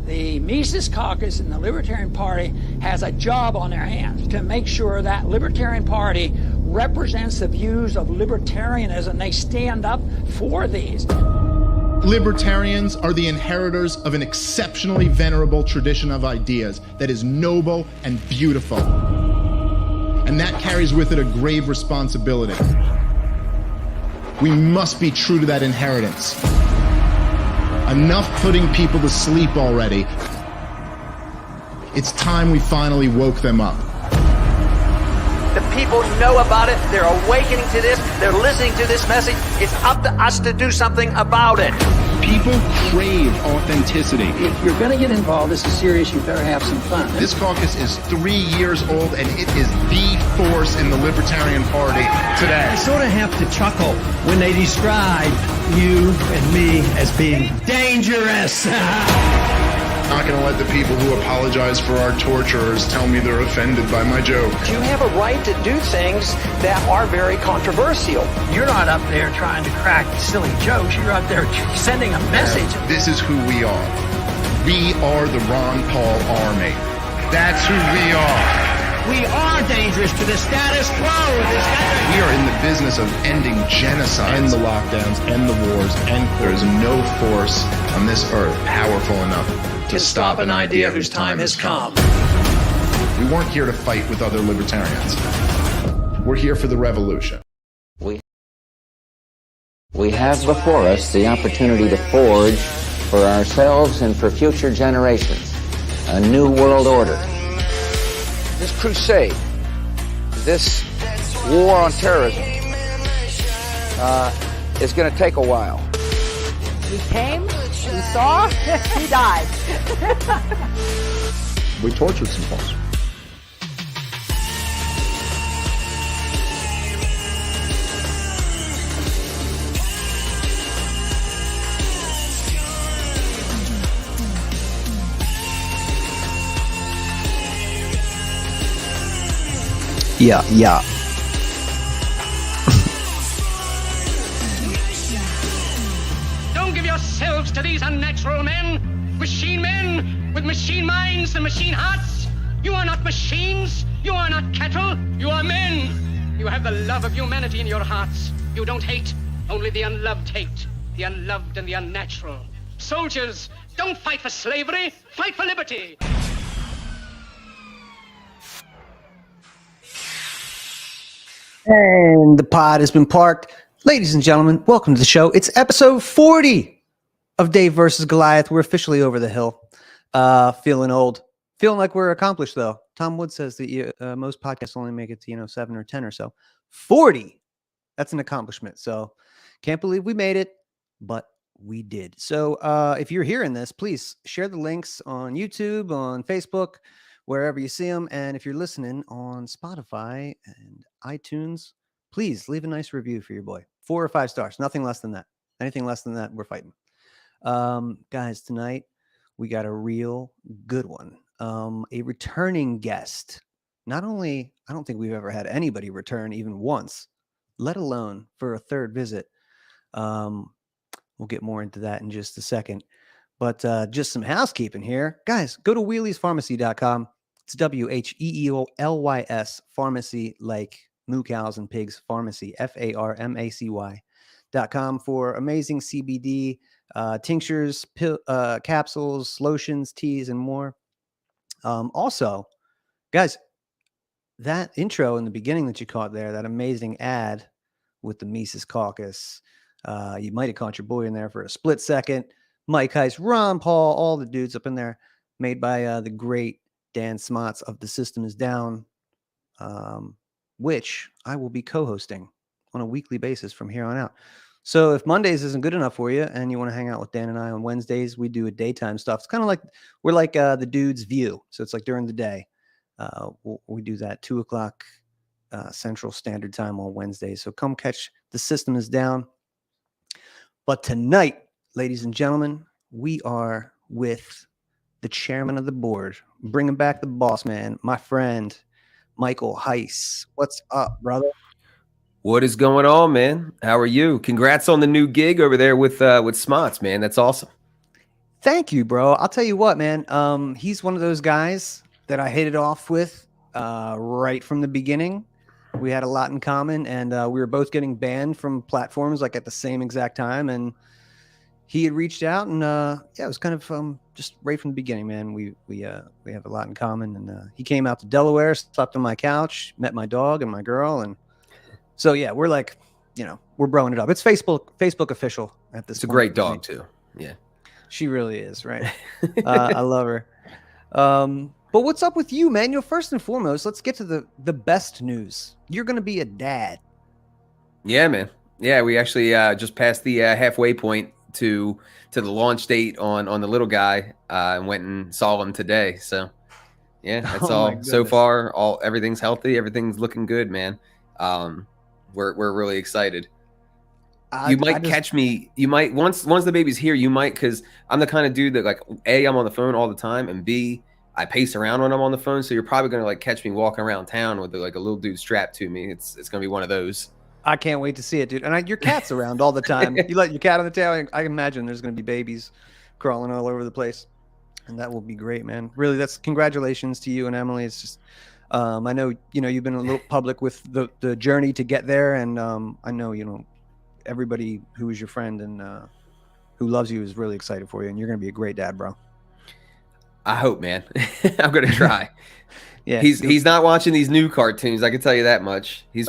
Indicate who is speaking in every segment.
Speaker 1: The Mises Caucus and the Libertarian Party has a job on their hands to make sure that Libertarian Party represents the views of libertarianism. They stand up for these.
Speaker 2: Libertarians are the inheritors of an exceptionally venerable tradition of ideas that is noble and beautiful. And that carries with it a grave responsibility. We must be true to that inheritance. Enough putting people to sleep already. It's time we finally woke them up.
Speaker 3: The people know about it. They're awakening to this. They're listening to this message. It's up to us to do something about it.
Speaker 4: People crave authenticity.
Speaker 1: If you're going to get involved, this is serious, you better have some fun.
Speaker 2: This caucus is 3 years old, and it is the force in the Libertarian Party today.
Speaker 5: I sort of have to chuckle when they describe you and me as being dangerous.
Speaker 2: Not going to let the people who apologize for our torturers tell me they're offended by my joke.
Speaker 3: You have a right to do things that are very controversial.
Speaker 1: You're not up there trying to crack silly jokes. You're up there sending a message.
Speaker 2: This is who we are. We are the Ron Paul Army. That's who we are.
Speaker 5: We are dangerous to the status quo.
Speaker 2: We are in the business of ending genocide. End the lockdowns, end the wars, and there is no force on this earth powerful enough to stop an idea whose time has come. We weren't here to fight with other libertarians. We're here for the revolution.
Speaker 6: We have before us the opportunity to forge for ourselves and for future generations a new world order.
Speaker 3: This crusade, this war on terrorism, is going to take a while.
Speaker 7: We came, we saw, we died.
Speaker 2: We tortured some folks.
Speaker 5: Yeah.
Speaker 8: Don't give yourselves to these unnatural men with machine minds and machine hearts. You are not machines. You are not cattle. You are men. You have the love of humanity in your hearts. You don't hate. Only the unloved hate. The unloved and the unnatural. Soldiers, don't fight for slavery. Fight for liberty.
Speaker 5: And the pod has been parked. Ladies and gentlemen, welcome to the show. It's episode 40 of Dave versus Goliath. We're officially over the hill. Feeling old. Feeling like we're accomplished, though. Tom Wood says that most podcasts only make it to, 7 or 10 or so. 40! That's an accomplishment. So can't believe we made it, but we did. So if you're hearing this, please share the links on YouTube, on Facebook, wherever you see them. And if you're listening on Spotify and iTunes, please leave a nice review for your boy. 4 or 5 stars. Nothing less than that. Anything less than that, we're fighting. Guys, tonight we got a real good one. A returning guest. Not only, I don't think we've ever had anybody return even once, let alone for a third visit. We'll get more into that in just a second. But just some housekeeping here. Guys, go to wheeliespharmacy.com. It's WHEELYS pharmacy, like moo cows and pigs pharmacy, FARMACY.com for amazing CBD tinctures, capsules, lotions, teas, and more. Also, guys, that intro in the beginning that you caught there, that amazing ad with the Mises Caucus, you might have caught your boy in there for a split second. Mike Heise, Ron Paul, all the dudes up in there, made by the great Dan Smots of The System Is Down, which I will be co-hosting on a weekly basis from here on out. So if Mondays isn't good enough for you and you want to hang out with Dan and I on Wednesdays, we do a daytime stuff. It's kind of like, we're like the dude's view. So it's like during the day. We do that 2 o'clock Central Standard Time on Wednesdays. So come catch The System Is Down. But tonight, ladies and gentlemen, we are with the chairman of the board, bringing back the boss man, my friend, Michael Heise. What's up, brother?
Speaker 9: What is going on, man? How are you? Congrats on the new gig over there with Smots, man. That's awesome.
Speaker 5: Thank you, bro. I'll tell you what, man. He's one of those guys that I hit it off with right from the beginning. We had a lot in common, and we were both getting banned from platforms like at the same exact time. And he had reached out, and yeah, it was kind of just right from the beginning, man. We have a lot in common, and he came out to Delaware, slept on my couch, met my dog and my girl, and so yeah, we're like, we're broing it up. It's Facebook official at this.
Speaker 9: It's a
Speaker 5: point.
Speaker 9: great dog too. Yeah.
Speaker 5: She really is, right? I love her. But what's up with you, man? First and foremost, let's get to the best news. You're going to be a dad.
Speaker 9: Yeah, man. Yeah, we actually just passed the halfway point to the launch date on the little guy, and went and saw him today. So yeah, that's all. So far, everything's healthy. Everything's looking good, man. We're really excited. You might catch me. You might once the baby's here. You might, because I'm the kind of dude that, like, A, I'm on the phone all the time, and B, I pace around when I'm on the phone. So you're probably gonna like catch me walking around town with like a little dude strapped to me. It's gonna be one of those.
Speaker 5: I can't wait to see it, dude. And your cat's around all the time. You let your cat on the tail. I imagine there's gonna be babies crawling all over the place, and that will be great, man. Really, that's congratulations to you and Emily. It's just, I know you've been a little public with the journey to get there, and I know everybody who is your friend and who loves you is really excited for you, and you're going to be a great dad, bro.
Speaker 9: I hope, man. I'm going to try.
Speaker 5: Yeah,
Speaker 9: he's not watching these new cartoons. I can tell you that much. He's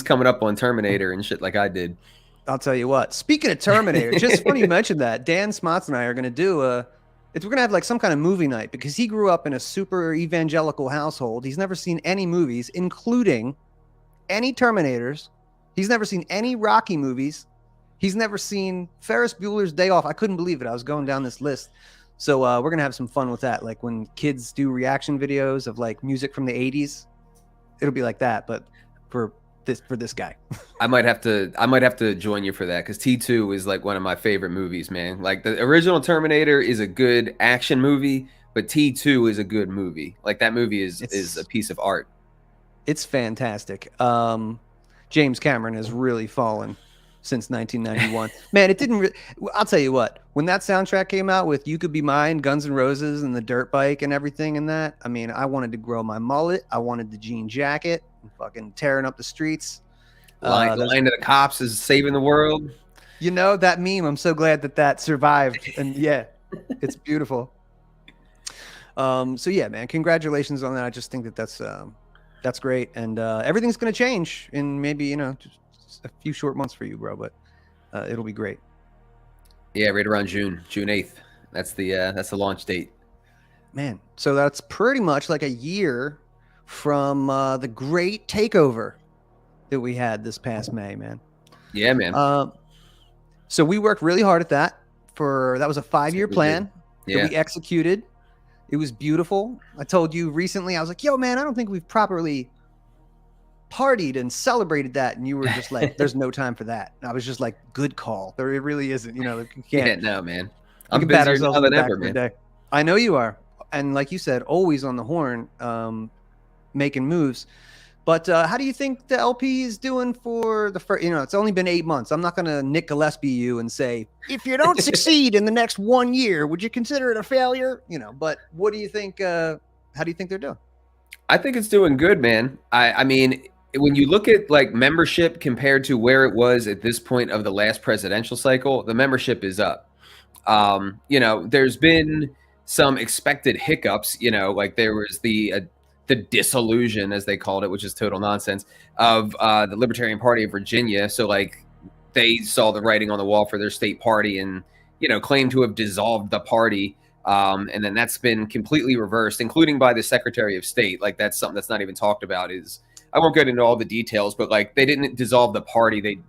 Speaker 9: coming up on Terminator and shit like I did.
Speaker 5: I'll tell you what. Speaking of Terminator, just funny you mentioned that. Dan Smots and I are going to do we're going to have like some kind of movie night, because he grew up in a super evangelical household. He's never seen any movies, including any Terminators. He's never seen any Rocky movies. He's never seen Ferris Bueller's Day Off. I couldn't believe it. I was going down this list. So we're going to have some fun with that. Like when kids do reaction videos of like music from the 80s, it'll be like that, but for this guy.
Speaker 9: I might have to join you for that, because T2 is like one of my favorite movies, man. Like the original Terminator is a good action movie, but T2 is a good movie. Like that movie is a piece of art. It's
Speaker 5: fantastic. James Cameron has really fallen since 1991. Man, it didn't. I'll tell you what. When that soundtrack came out with "You Could Be Mine," Guns N' Roses, and the dirt bike and everything in that, I mean, I wanted to grow my mullet. I wanted the jean jacket and fucking tearing up the streets.
Speaker 9: Line to the cops is saving the world.
Speaker 5: That meme. I'm so glad that survived. And yeah, it's beautiful. So yeah, man, congratulations on that. I just think that's great, and everything's going to change in maybe just a few short months for you, bro. But it'll be great.
Speaker 9: Yeah, right around June 8th. That's the launch date.
Speaker 5: Man, so that's pretty much like a year from the great takeover that we had this past May, man.
Speaker 9: Yeah, man.
Speaker 5: So we worked really hard at that. That was a 5-year plan that we executed. It was beautiful. I told you recently, I was like, yo, man, I don't think we've properly partied and celebrated that. And you were just like, there's no time for that. And I was just like, good call. There it really isn't. You can't.
Speaker 9: Yeah, no, man. I'm busier now than ever, man.
Speaker 5: I know you are. And like you said, always on the horn, making moves. But how do you think the LP is doing for the first, it's only been 8 months. I'm not going to Nick Gillespie you and say, if you don't succeed in the next 1 year, would you consider it a failure? But what do you think? How do you think they're doing?
Speaker 9: I think it's doing good, man. I mean, when you look at like membership compared to where it was at this point of the last presidential cycle, the membership is up. There's been some expected hiccups, like there was the disillusion, as they called it, which is total nonsense, of the Libertarian Party of Virginia. So like they saw the writing on the wall for their state party and, claimed to have dissolved the party. And then that's been completely reversed, including by the Secretary of State. Like that's something that's not even talked about. I won't get into all the details, but like they didn't dissolve the party.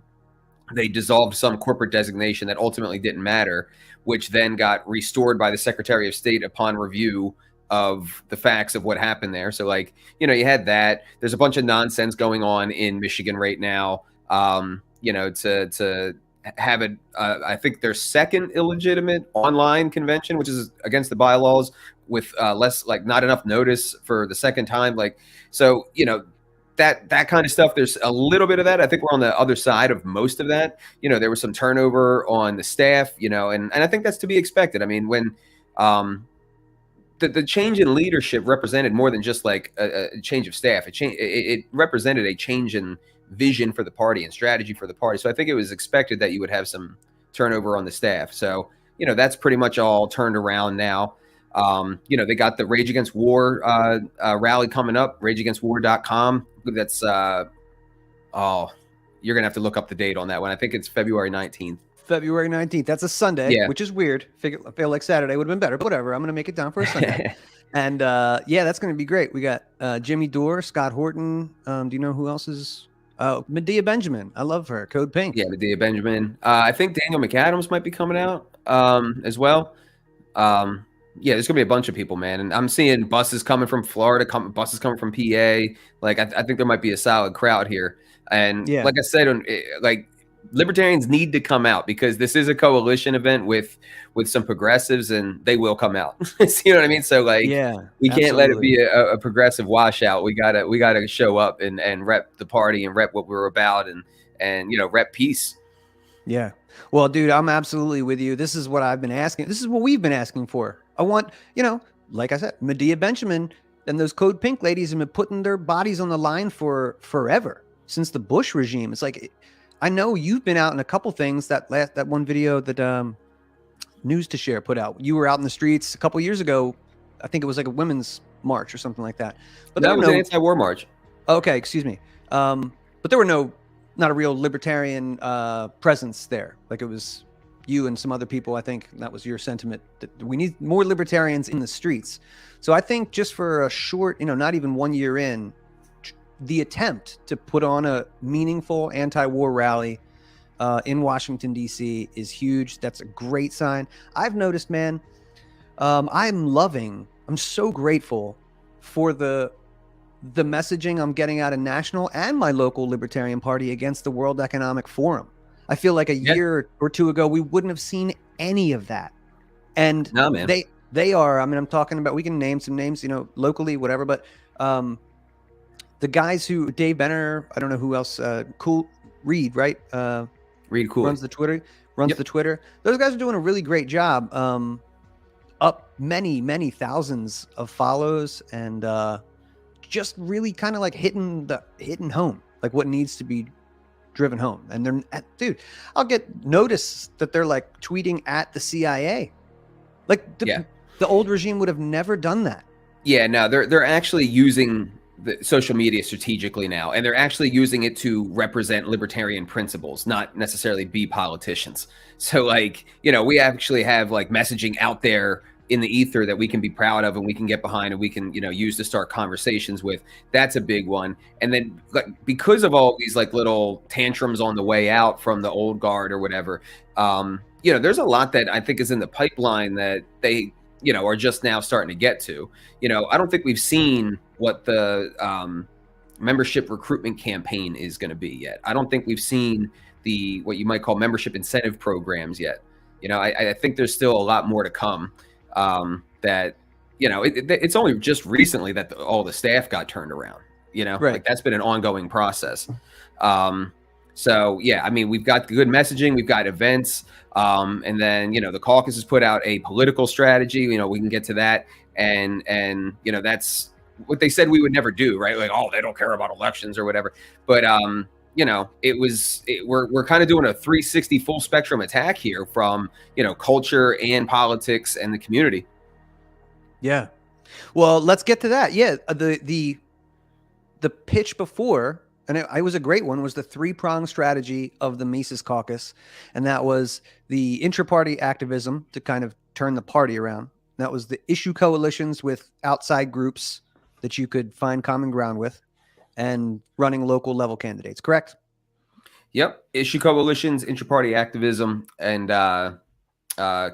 Speaker 9: They dissolved some corporate designation that ultimately didn't matter, which then got restored by the Secretary of State upon review of the facts of what happened there. So like, you had that. There's a bunch of nonsense going on in Michigan right now, to have it, I think their second illegitimate online convention, which is against the bylaws with less, like not enough notice for the second time. Like, so, that kind of stuff. There's a little bit of that. I think we're on the other side of most of that. There was some turnover on the staff, and I think that's to be expected. I mean, when the change in leadership represented more than just like a change of staff. It represented a change in vision for the party and strategy for the party. So I think it was expected that you would have some turnover on the staff. So, that's pretty much all turned around now. They got the Rage Against War rally coming up, rageagainstwar.com. That's, you're going to have to look up the date on that one. I think it's February 19th.
Speaker 5: February 19th. That's a Sunday, which is weird. I feel like Saturday would have been better, but whatever. I'm going to make it down for a Sunday. And that's going to be great. We got Jimmy Dore, Scott Horton. Do you know who else is? Medea Benjamin. I love her. Code Pink.
Speaker 9: Yeah, Medea Benjamin. I think Daniel McAdams might be coming out as well. Yeah, there's gonna be a bunch of people, man, and I'm seeing buses coming from Florida, buses coming from PA. Like, I think there might be a solid crowd here, and like I said, like libertarians need to come out because this is a coalition event with some progressives, and they will come out. You know what I mean? So like, we can't let it be a progressive washout. We gotta show up and rep the party and rep what we're about and rep peace.
Speaker 5: Yeah. Well, dude, I'm absolutely with you. This is what I've been asking. This is what we've been asking for. I want, like I said, Medea Benjamin and those Code Pink ladies have been putting their bodies on the line for forever, since the Bush regime. It's like, I know you've been out in a couple things. That one video that News to Share put out. You were out in the streets a couple years ago. I think it was like a women's march or something like that. But
Speaker 9: that was an anti-war march.
Speaker 5: Okay, excuse me. But there were not a real libertarian presence there. Like, it was you and some other people. I think that was your sentiment, that we need more libertarians in the streets. So I think just for a short, not even 1 year in, the attempt to put on a meaningful anti-war rally in Washington, D.C. is huge. That's a great sign. I've noticed, man, I'm so grateful for the messaging I'm getting out of national and my local Libertarian Party against the World Economic Forum. I feel like a year or two ago, we wouldn't have seen any of that. And they are, I mean, I'm talking about, we can name some names, locally, whatever, but the guys who, Dave Benner, I don't know who else, Reed, right?
Speaker 9: Reed Cool
Speaker 5: runs the Twitter. Those guys are doing a really great job. Up many thousands of follows and just really kind of like hitting home, like what needs to be driven home. And I'll get notice that they're like tweeting at the CIA. Like the old regime would have never done that.
Speaker 9: Yeah, no, they're actually using the social media strategically now, and they're actually using it to represent libertarian principles, not necessarily be politicians. So like, we actually have like messaging out there in the ether that we can be proud of and we can get behind and we can, use to start conversations with. That's a big one. And then like, because of all these like little tantrums on the way out from the old guard or whatever, there's a lot that I think is in the pipeline that they, are just now starting to get to. I don't think we've seen what the membership recruitment campaign is going to be yet. I don't think we've seen what you might call membership incentive programs yet. I think there's still a lot more to come. That it's only just recently that all the staff got turned around.
Speaker 5: Right.
Speaker 9: Like that's been an ongoing process. So yeah, I mean, we've got good messaging, we've got events, and then the caucus has put out a political strategy. We can get to that, and that's what they said we would never do, right? Like, oh, they don't care about elections or whatever. But we're kind of doing a 360 full spectrum attack here from culture and politics and the community.
Speaker 5: Yeah. Well, let's get to that. Yeah, the pitch before, and it was a great one, was the three-prong strategy of the Mises Caucus, and that was the intra-party activism to kind of turn the party around. That was the issue coalitions with outside groups that you could find common ground with, and running local level candidates, correct?
Speaker 9: Yep. Issue coalitions, intra-party activism, and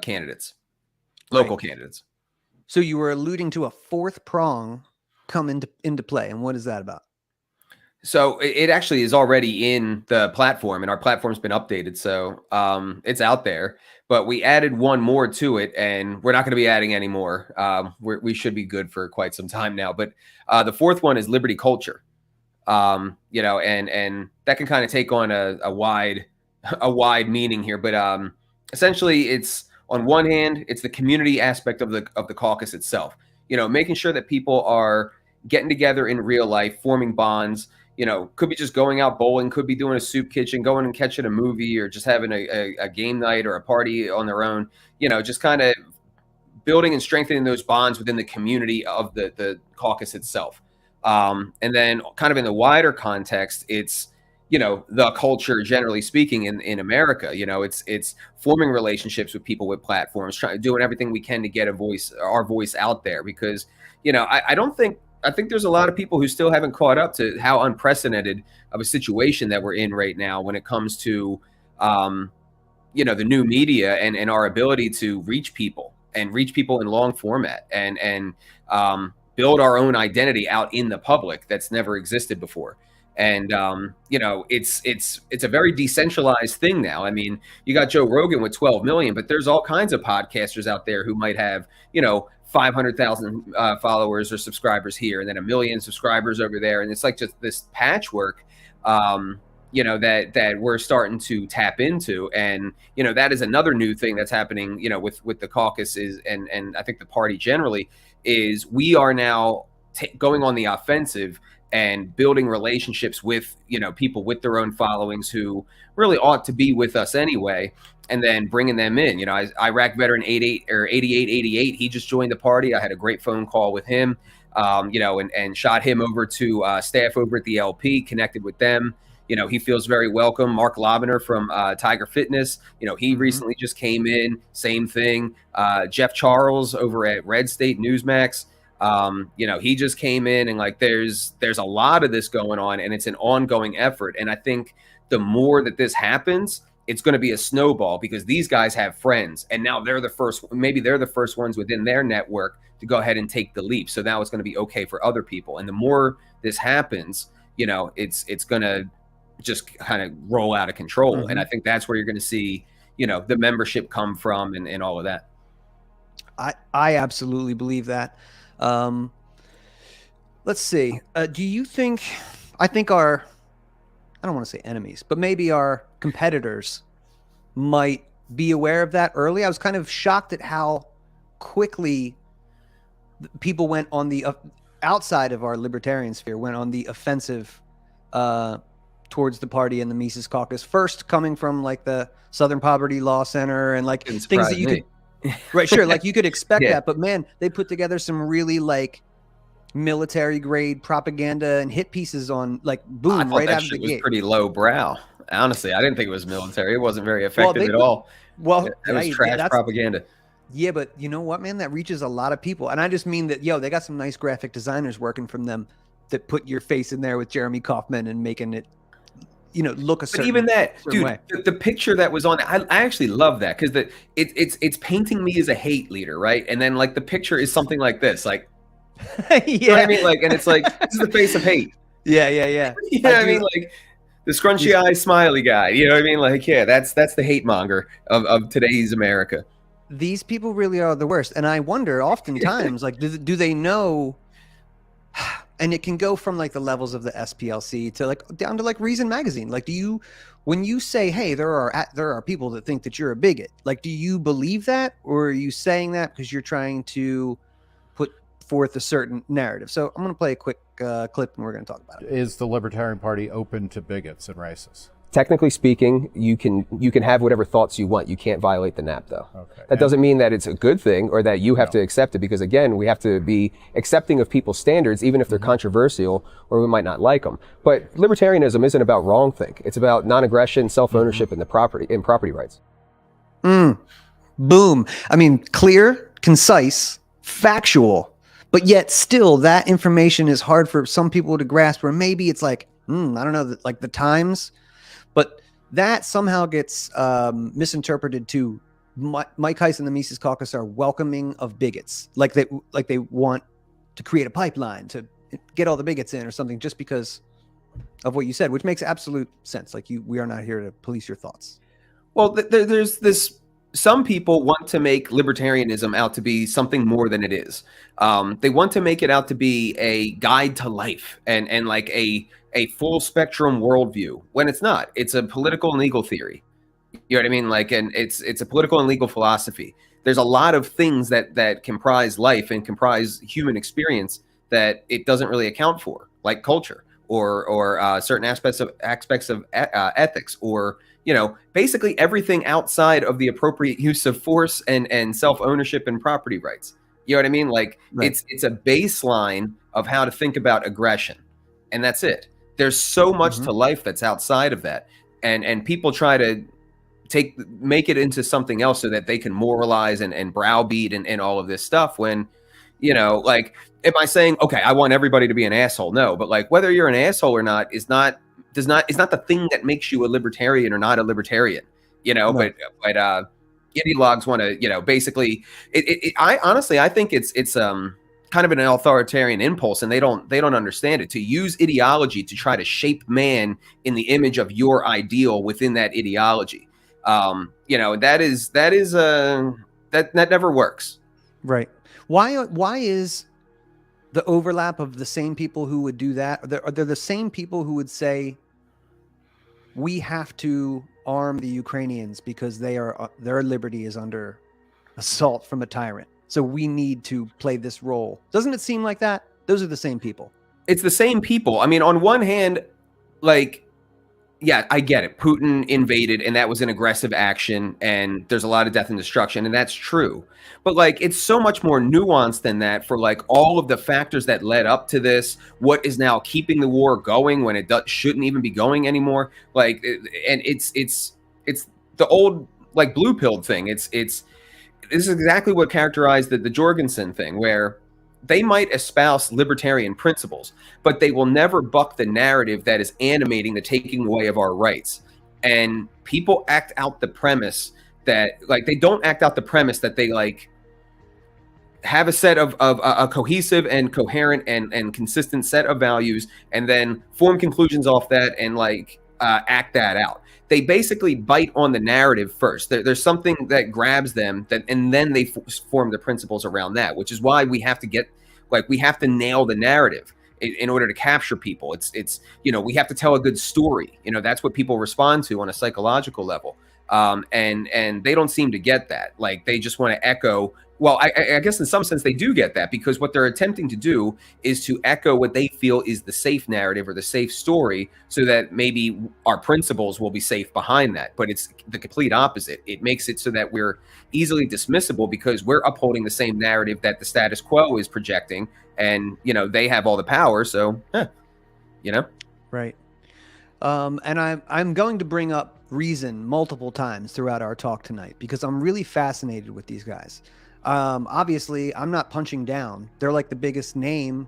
Speaker 9: candidates, local candidates.
Speaker 5: So you were alluding to a fourth prong come into play, and what is that about?
Speaker 9: So it actually is already in the platform, and our platform's been updated, so it's out there. But we added one more to it, and we're not going to be adding any more. We should be good for quite some time now. But the fourth one is liberty culture. You know, and that can kind of take on a wide meaning here, but essentially it's, on one hand, it's the community aspect of the caucus itself. You know, making sure that people are getting together in real life, forming bonds. You know, could be just going out bowling, could be doing a soup kitchen, going and catching a movie, or just having a game night or a party on their own. You know, just kind of building and strengthening those bonds within the community of the caucus itself. And then kind of in the wider context, it's, you know, the culture, generally speaking, in America. You know, it's forming relationships with people with platforms, doing everything we can to get our voice out there, because, you know, I think there's a lot of people who still haven't caught up to how unprecedented of a situation that we're in right now when it comes to, you know, the new media and our ability to reach people in long format and build our own identity out in the public that's never existed before. And, you know, it's a very decentralized thing now. I mean, you got Joe Rogan with 12 million, but there's all kinds of podcasters out there who might have, you know, 500,000 followers or subscribers here, and then 1 million subscribers over there. And it's like just this patchwork, you know, that we're starting to tap into. And, you know, that is another new thing that's happening, you know, with the caucus is, and I think the party generally, is we are now going on the offensive and building relationships with, you know, people with their own followings who really ought to be with us anyway, and then bringing them in. You know, Iraq veteran 8888, he just joined the party. I had a great phone call with him, you know, and shot him over to staff over at the LP, connected with them. You know, he feels very welcome. Mark Lobener from Tiger Fitness, you know, he recently just came in, same thing. Jeff Charles over at Red State Newsmax, you know, he just came in, and like there's a lot of this going on, and it's an ongoing effort. And I think the more that this happens, it's going to be a snowball, because these guys have friends, and now they're the first ones within their network to go ahead and take the leap. So now it's going to be okay for other people. And the more this happens, you know, it's going to just kind of roll out of control. Mm-hmm. And I think that's where you're going to see, you know, the membership come from and all of that.
Speaker 5: I absolutely believe that. Let's see. Do you think, I don't want to say enemies, but maybe our competitors might be aware of that early? I was kind of shocked at how quickly people went on the outside of our libertarian sphere, went on the offensive towards the party and the Mises Caucus, first coming from like the Southern Poverty Law Center and like things that you could, right, sure, like you could expect that, but man, they put together some really like military grade propaganda and hit pieces on like boom right out of the gate.
Speaker 9: Was pretty low brow. Honestly, I didn't think it was military. It wasn't very effective at all. Well, it was trash propaganda.
Speaker 5: Yeah, but you know what, man? That reaches a lot of people. And I just mean that, they got some nice graphic designers working from them that put your face in there with Jeremy Kaufman and making it, look a certain way. But even that,
Speaker 9: dude, the picture that was on, I actually love that, because it's painting me as a hate leader, right? And then like the picture is something like this, like, you know what I mean? Like, and it's like, this is the face of hate.
Speaker 5: Yeah.
Speaker 9: You know what I mean? Like the scrunchy eye smiley guy, you know what I mean? Like, yeah, that's the hate monger of today's America.
Speaker 5: These people really are the worst. And I wonder oftentimes, like, do they know? And it can go from like the levels of the SPLC to like down to like Reason Magazine. Like, when you say, hey, there are people that think that you're a bigot, like, do you believe that? Or are you saying that because you're trying to put forth a certain narrative? So I'm going to play a quick clip and we're going to talk about it.
Speaker 10: Is the Libertarian Party open to bigots and racists?
Speaker 11: Technically speaking, you can have whatever thoughts you want. You can't violate the NAP, though.
Speaker 10: Okay.
Speaker 11: That doesn't mean that it's a good thing or that you have to accept it, because again, we have to be accepting of people's standards, even if they're controversial or we might not like them. But libertarianism isn't about wrongthink. It's about non-aggression, self-ownership, and property rights.
Speaker 5: Boom. I mean, clear, concise, factual, but yet still that information is hard for some people to grasp, or maybe it's like, I don't know, like the Times. But that somehow gets misinterpreted to Mike Heise and the Mises Caucus are welcoming of bigots, like they want to create a pipeline to get all the bigots in or something, just because of what you said, which makes absolute sense. Like we are not here to police your thoughts.
Speaker 9: Well, there's this some people want to make libertarianism out to be something more than it is. They want to make it out to be a guide to life and like a full spectrum worldview, when it's not. It's a political and legal theory. You know what I mean? Like, and it's a political and legal philosophy. There's a lot of things that comprise life and comprise human experience that it doesn't really account for, like culture or certain aspects of ethics, or basically everything outside of the appropriate use of force and self-ownership and property rights. You know what I mean? Like, right. It's a baseline of how to think about aggression, and that's it. There's so much to life that's outside of that, and people try to make it into something else so that they can moralize and browbeat and all of this stuff. When, like, am I saying, okay, I want everybody to be an asshole? No, but like, whether you're an asshole or not is not the thing that makes you a libertarian or not a libertarian, No. But ideologues want to, basically, I honestly, I think it's kind of an authoritarian impulse, and they don't understand it. To use ideology to try to shape man in the image of your ideal within that ideology, that never works.
Speaker 5: Right. Why is the overlap of the same people who would do that? Are they the same people who would say, we have to arm the Ukrainians because their liberty is under assault from a tyrant, so we need to play this role? Doesn't it seem like that? Those are the same people. It's the same people.
Speaker 9: I mean, on one hand, like, yeah, I get it. Putin invaded, and that was an aggressive action, and there's a lot of death and destruction, and that's true. But like, it's so much more nuanced than that, for like all of the factors that led up to this. What is now keeping the war going when it shouldn't even be going anymore? Like, and it's the old like blue pill thing. This is exactly what characterized the Jorgensen thing, where they might espouse libertarian principles, but they will never buck the narrative that is animating the taking away of our rights. And people act out the premise that, like, they don't act out the premise that they like have a set of a cohesive and coherent and consistent set of values, and then form conclusions off that and like act that out. They basically bite on the narrative first. There's something that grabs them, and then they form the principles around that, which is why we have to nail the narrative in order to capture people. It's we have to tell a good story. That's what people respond to on a psychological level. And they don't seem to get that. Like, they just want to echo. Well, I guess in some sense they do get that, because what they're attempting to do is to echo what they feel is the safe narrative or the safe story, so that maybe our principles will be safe behind that. But it's the complete opposite. It makes it so that we're easily dismissible because we're upholding the same narrative that the status quo is projecting, and they have all the power. So,
Speaker 5: right. And I'm going to bring up reason multiple times throughout our talk tonight, because I'm really fascinated with these guys. Obviously, I'm not punching down. They're like the biggest name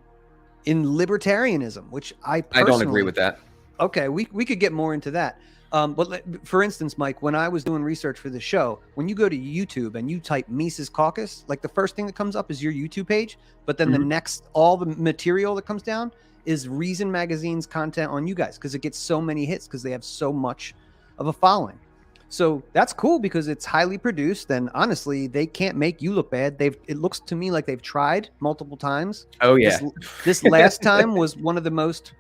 Speaker 5: in libertarianism, which I
Speaker 9: don't agree with that.
Speaker 5: Okay, we could get more into that. But for instance, Mike, when I was doing research for the show, when you go to YouTube and you type Mises Caucus, like the first thing that comes up is your YouTube page, but then the next, all the material that comes down is Reason Magazine's content on you guys, because it gets so many hits because they have so much of a following. So that's cool because it's highly produced, and honestly, they can't make you look bad. It looks to me like they've tried multiple times.
Speaker 9: Oh yeah.
Speaker 5: This last time was one of the most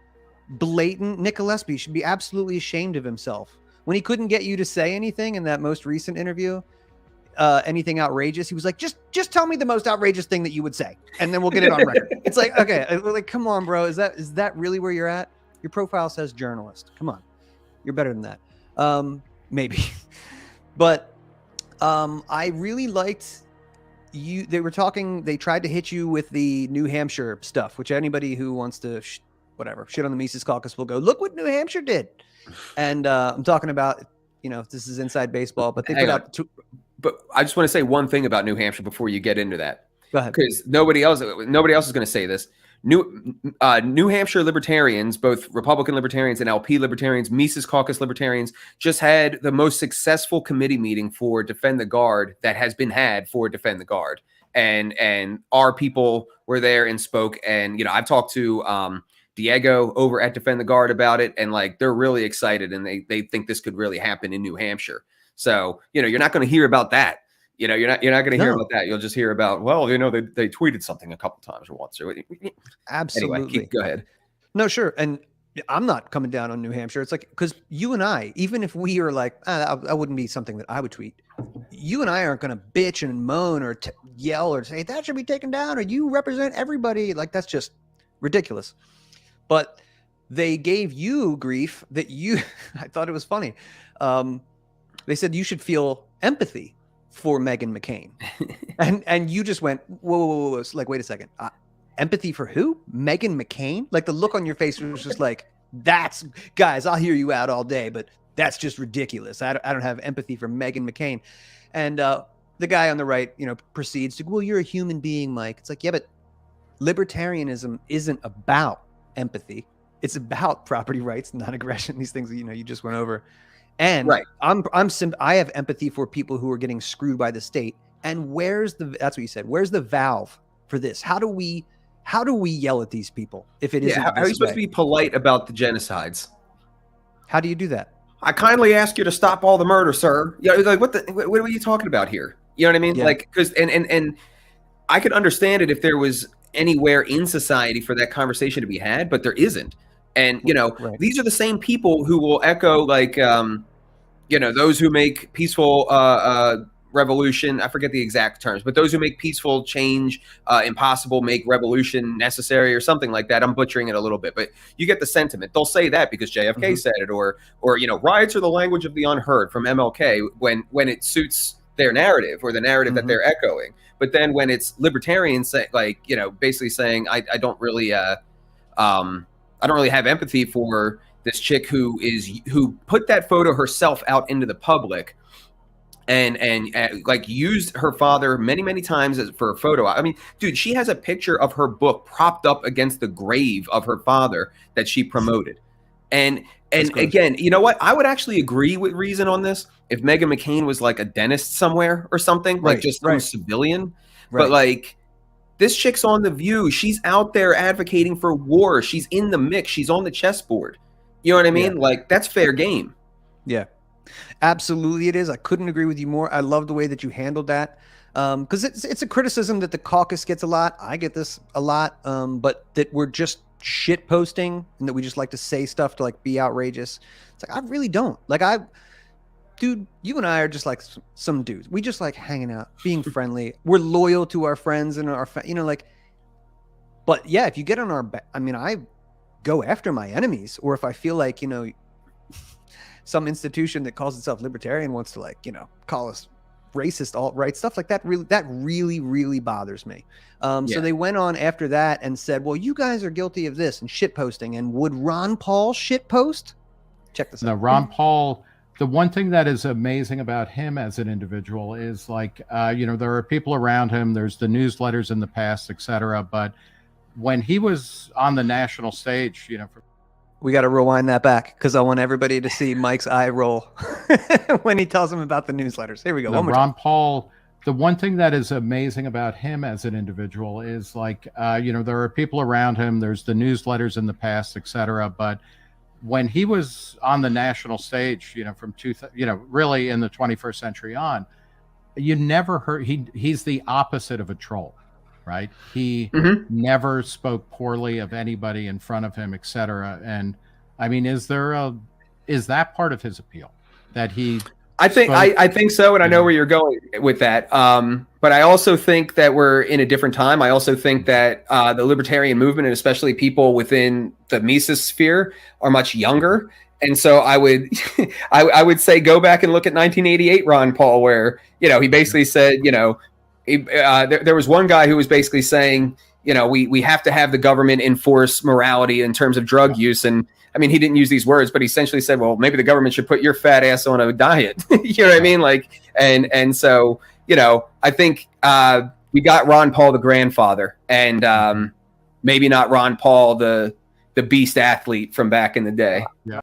Speaker 5: blatant. Nick Gillespie should be absolutely ashamed of himself when he couldn't get you to say anything in that most recent interview, anything outrageous. He was like, just tell me the most outrageous thing that you would say, and then we'll get it on record. It's like, okay, like, come on, bro. Is that really where you're at? Your profile says journalist. Come on, you're better than that. Maybe. But I really liked you. They tried to hit you with the New Hampshire stuff, which anybody who wants to shit on the Mises Caucus will go, look what New Hampshire did. And I'm talking about, this is inside baseball, but they put out
Speaker 9: but I just want to say one thing about New Hampshire before you get into that.
Speaker 5: Go ahead.
Speaker 9: Because nobody else is going to say this. New Hampshire libertarians, both Republican libertarians and LP libertarians, Mises Caucus libertarians, just had the most successful committee meeting for Defend the Guard that has been had for Defend the Guard. And our people were there and spoke. And, I've talked to Diego over at Defend the Guard about it, and like they're really excited, and they think this could really happen in New Hampshire. So you're not going to hear about that. You're not going to hear about that. You'll just hear about, well, they tweeted something a couple times or once.
Speaker 5: Absolutely.
Speaker 9: Anyway, go ahead.
Speaker 5: No, sure. And I'm not coming down on New Hampshire. It's like, because you and I, even if we are like, that wouldn't be something that I would tweet. You and I aren't going to bitch and moan or yell or say that should be taken down or you represent everybody. Like, that's just ridiculous. But they gave you grief that I thought it was funny. They said you should feel empathy for Meghan McCain. and you just went, whoa. Like, wait a second. Empathy for who? Meghan McCain? Like, the look on your face was just like, guys, I'll hear you out all day, but that's just ridiculous. I don't have empathy for Meghan McCain. And the guy on the right, proceeds to, well, you're a human being, Mike. It's like, yeah, but libertarianism isn't about empathy. It's about property rights, non-aggression, these things that, you just went over. And
Speaker 9: right.
Speaker 5: I have empathy for people who are getting screwed by the state. And that's what you said. Where's the valve for this? How do we yell at these people if it isn't?
Speaker 9: How are you supposed to be polite about the genocides?
Speaker 5: How do you do that?
Speaker 9: I kindly ask you to stop all the murder, sir. Like what are you talking about here? You know what I mean? Yeah. Like, because and I could understand it if there was anywhere in society for that conversation to be had, but there isn't. And right. These are the same people who will echo like those who make peaceful revolution. I forget the exact terms, but those who make peaceful change impossible, make revolution necessary, or something like that. I'm butchering it a little bit, but you get the sentiment. They'll say that because JFK said it, or riots are the language of the unheard from MLK when it suits their narrative or the narrative that they're echoing. But then when it's libertarians basically saying I don't really have empathy for this chick who put that photo herself out into the public and like used her father many times for a photo. I mean, dude, she has a picture of her book propped up against the grave of her father that she promoted. And again, you know what? I would actually agree with Reason on this if Meghan McCain was like a dentist somewhere or something, like just some civilian. Right. But like, this chick's on The View. She's out there advocating for war. She's in the mix. She's on the chessboard. You know what I mean? Yeah. Like, that's fair game.
Speaker 5: Yeah, absolutely it is. I couldn't agree with you more. I love the way that you handled that. Because it's a criticism that the caucus gets a lot. I get this a lot. But that we're just shit posting and that we just like to say stuff to like be outrageous. It's like, I really don't. Like, dude, you and I are just like some dudes. We just like hanging out, being friendly. We're loyal to our friends and our, but yeah, if you get on our back, I go after my enemies, or if I feel like, some institution that calls itself libertarian wants to like, call us racist, alt-right, stuff like that. Really bothers me. So they went on after that and said, well, you guys are guilty of this and shit posting. And would Ron Paul shit post? Check this out.
Speaker 10: No, Ron Paul. The one thing that is amazing about him as an individual is like, there are people around him, there's the newsletters in the past, etc. But when he was on the national stage,
Speaker 5: we got to rewind that back because I want everybody to see Mike's eye roll when he tells him about the newsletters. Here we go.
Speaker 10: Ron Paul, the one thing that is amazing about him as an individual is like, there are people around him, there's the newsletters in the past, etc. But when he was on the national stage, from really in the 21st century on, you never heard he's the opposite of a troll, right? He never spoke poorly of anybody in front of him, etc. And I mean, is that part of his appeal that he? I
Speaker 9: think so, and I know where you're going with that. But I also think that we're in a different time. I also think that the libertarian movement, and especially people within the Mises sphere, are much younger. And so I would, I would say go back and look at 1988 Ron Paul, where he basically said, there was one guy who was basically saying, we have to have the government enforce morality in terms of drug use. And I mean, he didn't use these words, but he essentially said, well, maybe the government should put your fat ass on a diet. You know what I mean? Like, and so, I think we got Ron Paul, the grandfather, and maybe not Ron Paul, the beast athlete from back in the day.
Speaker 10: Yeah.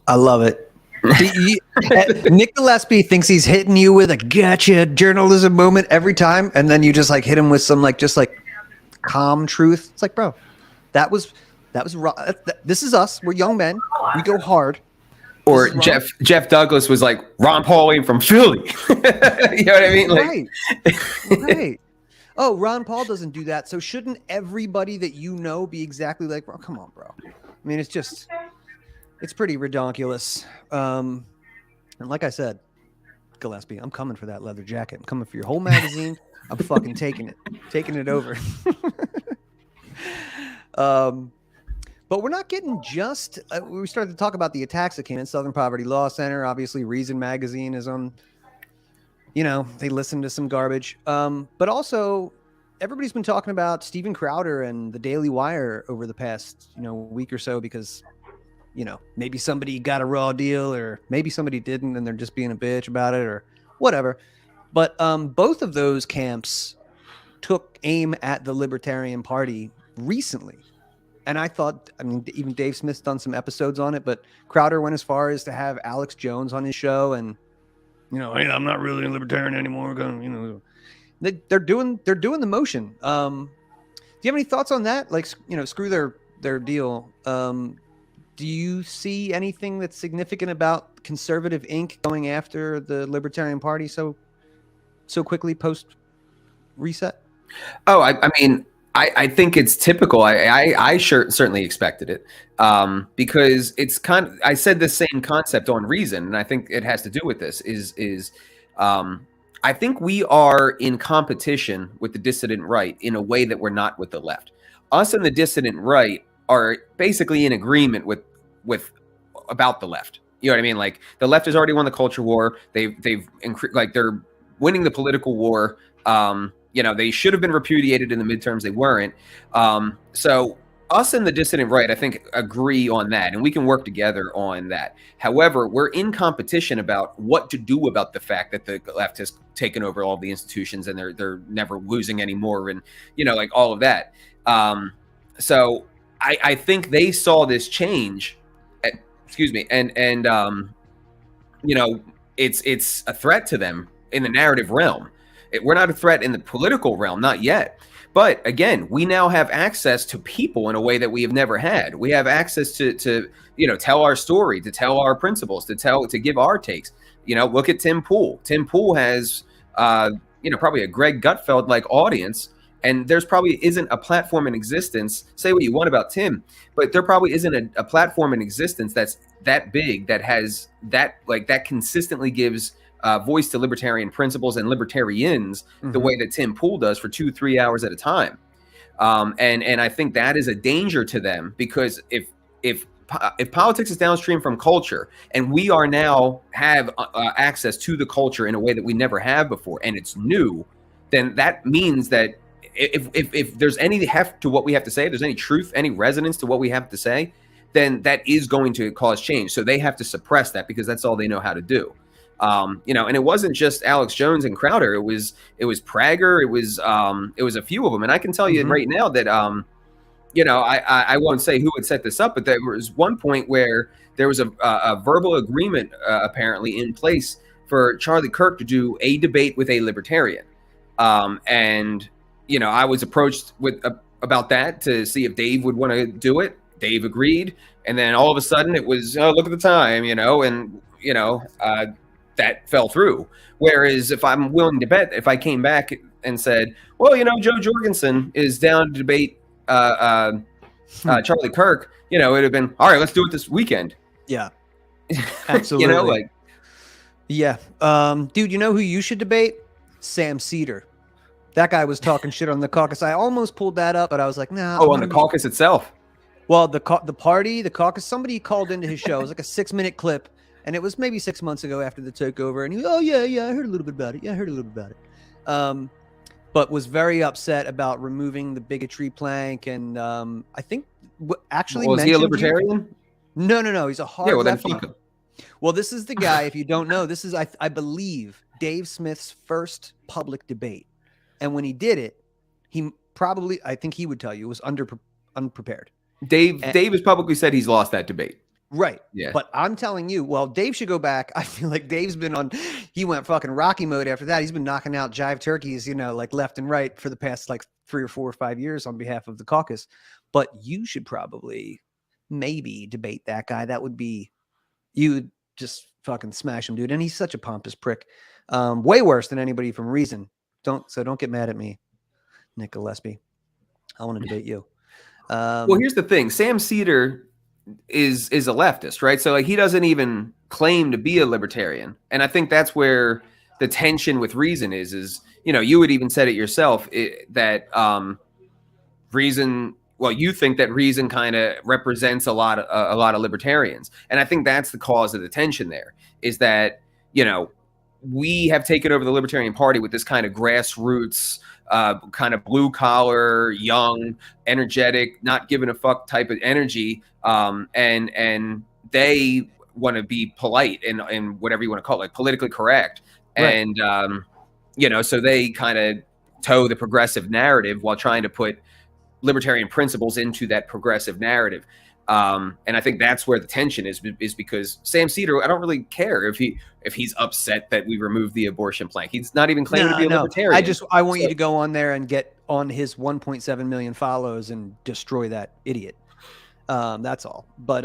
Speaker 5: I love it. Nick Gillespie thinks he's hitting you with a gotcha journalism moment every time, and then you just like hit him with some just calm truth. It's like, bro, that was That was this is us. We're young men. We go hard.
Speaker 9: Or Jeff Douglas was like, Ron Paul ain't from Philly. You know what I mean? Like,
Speaker 5: right. Oh, Ron Paul doesn't do that. So shouldn't everybody that you know be exactly like, bro? Come on, bro. I mean, it's pretty redonkulous. And like I said, Gillespie, I'm coming for that leather jacket. I'm coming for your whole magazine. I'm fucking taking it over. But we're not getting just. We started to talk about the attacks that came in Southern Poverty Law Center. Obviously, Reason Magazine is on. You know, they listen to some garbage. But also, everybody's been talking about Steven Crowder and the Daily Wire over the past week or so because maybe somebody got a raw deal or maybe somebody didn't, and they're just being a bitch about it or whatever. But both of those camps took aim at the Libertarian Party recently. And I thought, even Dave Smith's done some episodes on it, but Crowder went as far as to have Alex Jones on his show and, hey, I'm not really a libertarian anymore. They're doing the motion. Do you have any thoughts on that? Like, screw their deal. Do you see anything that's significant about Conservative Inc. going after the Libertarian Party so quickly post reset?
Speaker 9: Oh, I think it's typical. I certainly expected it because it's I said the same concept on Reason, and I think it has to do with this. I think we are in competition with the dissident right in a way that we're not with the left. Us and the dissident right are basically in agreement with about the left. You know what I mean? Like the left has already won the culture war. They're winning the political war. They should have been repudiated in the midterms. They weren't. So us and the dissident right, I think, agree on that, and we can work together on that. However, we're in competition about what to do about the fact that the left has taken over all the institutions and they're never losing anymore, and like all of that. So I think they saw this change. It's a threat to them in the narrative realm. We're not a threat in the political realm, not yet. But again, we now have access to people in a way that we have never had. We have access to tell our story, to tell our principles, to give our takes. Look at Tim Pool. Tim Pool has probably a Greg Gutfeld like audience, and there's probably isn't a platform in existence. Say what you want about Tim, but there probably isn't a platform in existence that's that big that has that consistently gives voice to libertarian principles and libertarians the way that Tim Pool does for 2-3 hours at a time. And I think that is a danger to them, because if politics is downstream from culture and we are now have access to the culture in a way that we never have before, and it's new, then that means that if there's any heft to what we have to say, if there's any truth, any resonance to what we have to say, then that is going to cause change. So they have to suppress that because that's all they know how to do. And it wasn't just Alex Jones and Crowder. It was Prager. It was a few of them. And I can tell you right now that, I won't say who had set this up, but there was one point where there was a verbal agreement apparently in place for Charlie Kirk to do a debate with a libertarian. And I was approached about that to see if Dave would want to do it. Dave agreed. And then all of a sudden it was, look at the time, that fell through. Whereas if I'm willing to bet, if I came back and said, well, Joe Jorgensen is down to debate Charlie Kirk, it would have been, all right, let's do it this weekend.
Speaker 5: Yeah, absolutely. Yeah. Dude, who you should debate? Sam Cedar. That guy was talking shit on the caucus. I almost pulled that up, but I was like, nah.
Speaker 9: Oh, on the caucus itself?
Speaker 5: Well, the caucus, somebody called into his show. It was like a 6-minute clip. And it was maybe 6 months ago after the takeover. And he was, I heard a little bit about it. But was very upset about removing the bigotry plank. And I think actually
Speaker 9: was he a libertarian?
Speaker 5: No. He's a hard lefty.
Speaker 9: Then fuck him.
Speaker 5: Well, this is the guy, if you don't know, this is, I believe, Dave Smith's first public debate. And when he did it, I think he would tell you, was unprepared.
Speaker 9: Dave has publicly said he's lost that debate.
Speaker 5: Right.
Speaker 9: Yeah.
Speaker 5: But I'm telling you, Dave should go back. I feel like Dave's been he went fucking Rocky mode after that. He's been knocking out jive turkeys, left and right for the past 3 or 4 or 5 years on behalf of the caucus. but you should probably maybe debate that guy. That would be, you would just fucking smash him, dude. And he's such a pompous prick. Way worse than anybody from Reason. Don't get mad at me, Nick Gillespie. I want to debate you.
Speaker 9: Well, here's the thing. Sam Cedar is a leftist, right? So like he doesn't even claim to be a libertarian. And I think that's where the tension with Reason is, you know, you would even said it yourself that Reason, well, you think that Reason kind of represents a lot of libertarians. And I think that's the cause of the tension there, is that, you know, we have taken over the Libertarian Party with this kind of grassroots, kind of blue collar, young, energetic, not giving a fuck type of energy. And they want to be polite and whatever you want to call it, like politically correct. Right. And, you know, so they kind of toe the progressive narrative while trying to put libertarian principles into that progressive narrative. And I think that's where the tension is because Sam Cedar, I don't really care if he's upset that we removed the abortion plank. He's not even claiming to be a libertarian.
Speaker 5: I want you to go on there and get on his 1.7 million follows and destroy that idiot. That's all. But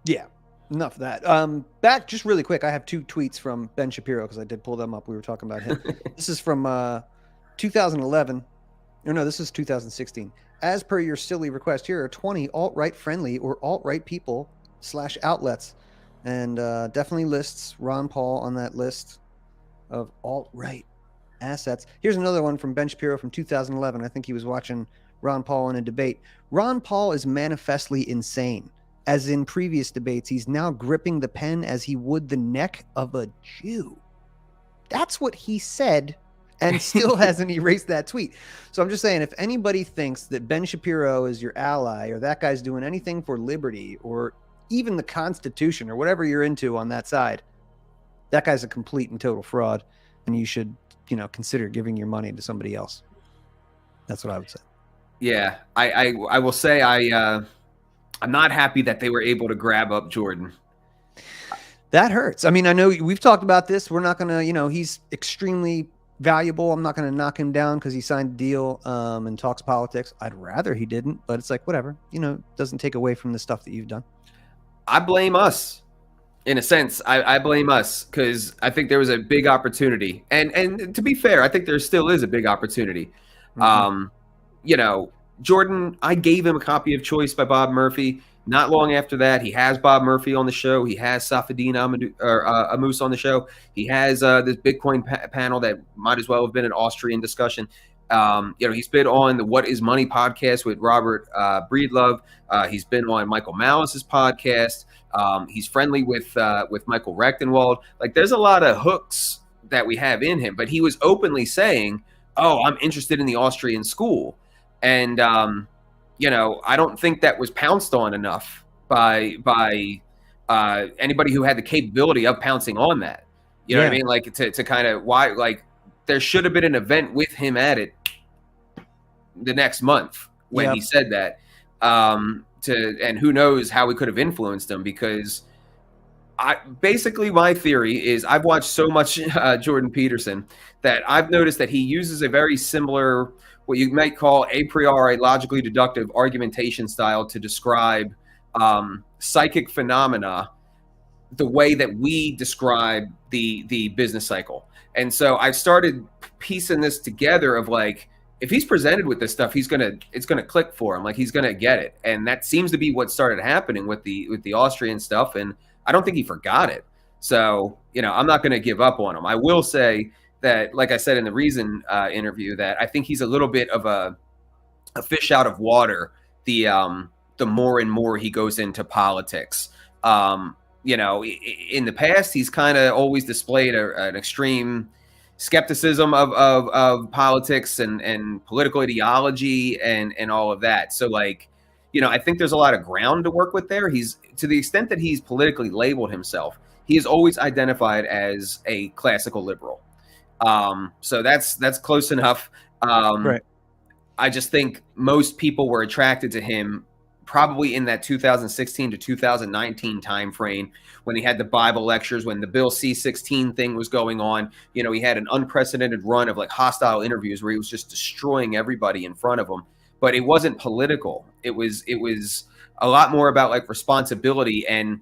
Speaker 5: yeah, enough of that. Back just really quick. I have 2 tweets from Ben Shapiro because I did pull them up. We were talking about him. This is from 2011. Or no, this is 2016. As per your silly request, here are 20 alt-right friendly or alt-right people / outlets. And definitely lists Ron Paul on that list of alt-right assets. Here's another one from Ben Shapiro from 2011. I think he was watching Ron Paul in a debate. Ron Paul is manifestly insane. As in previous debates, he's now gripping the pen as he would the neck of a Jew. That's what he said, and still hasn't erased that tweet. So I'm just saying, if anybody thinks that Ben Shapiro is your ally or that guy's doing anything for liberty or even the Constitution or whatever you're into on that side, that guy's a complete and total fraud, and you should, you know, consider giving your money to somebody else. That's what I would say.
Speaker 9: Yeah, I will say I'm not happy that they were able to grab up Jordan.
Speaker 5: That hurts. I mean, I know we've talked about this. We're not going to, you know, he's extremely valuable. I'm not going to knock him down because he signed a deal and talks politics. I'd rather he didn't, but it's like, whatever, you know, doesn't take away from the stuff that you've done. I
Speaker 9: blame us. In a sense, I blame us because I think there was a big opportunity. And to be fair, I think there still is a big opportunity. Mm-hmm. You know, Jordan, I gave him a copy of Choice by Bob Murphy. Not long after that, he has Bob Murphy on the show. He has Safadine Amoos on the show. He has this Bitcoin panel that might as well have been an Austrian discussion. You know, he's been on the What Is Money podcast with Robert Breedlove. He's been on Michael Malice's podcast. He's friendly with Michael Rechtenwald. Like, there's a lot of hooks that we have in him, but he was openly saying, "Oh, I'm interested in the Austrian school." And, you know, I don't think that was pounced on enough by anybody who had the capability of pouncing on that. You know what I mean? Like to kind of why, like there should have been an event with him at it the next month when he said that. And who knows how we could have influenced him, because basically my theory is I've watched so much Jordan Peterson that I've noticed that he uses a very similar, what you might call a priori logically deductive argumentation style to describe psychic phenomena the way that we describe the business cycle. And so I've started piecing this together of like, if he's presented with this stuff, it's gonna click for him. Like, he's gonna get it. And that seems to be what started happening with the Austrian stuff. And I don't think he forgot it. So, you know, I'm not gonna give up on him. I will say that, like I said in the Reason interview, that I think he's a little bit of a fish out of water the more and more he goes into politics. You know, in the past, he's kind of always displayed an extreme skepticism of politics and political ideology and all of that. So, like, you know, I think there's a lot of ground to work with there. He's, to the extent that he's politically labeled himself, he is always identified as a classical liberal. So that's close enough. Right. I just think most people were attracted to him probably in that 2016 to 2019 timeframe when he had the Bible lectures, when the Bill C-16 thing was going on. You know, he had an unprecedented run of like hostile interviews where he was just destroying everybody in front of him. but it wasn't political. It was a lot more about like responsibility and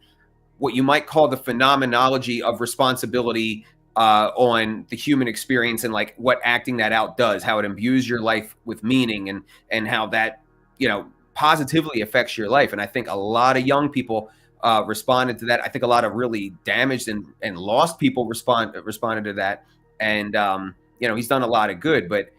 Speaker 9: what you might call the phenomenology of responsibility on the human experience, and like what acting that out does, how it imbues your life with meaning, and how that, you know, positively affects your life. And I think a lot of young people responded to that. I think a lot of really damaged and lost people responded to that. And you know, he's done a lot of good. But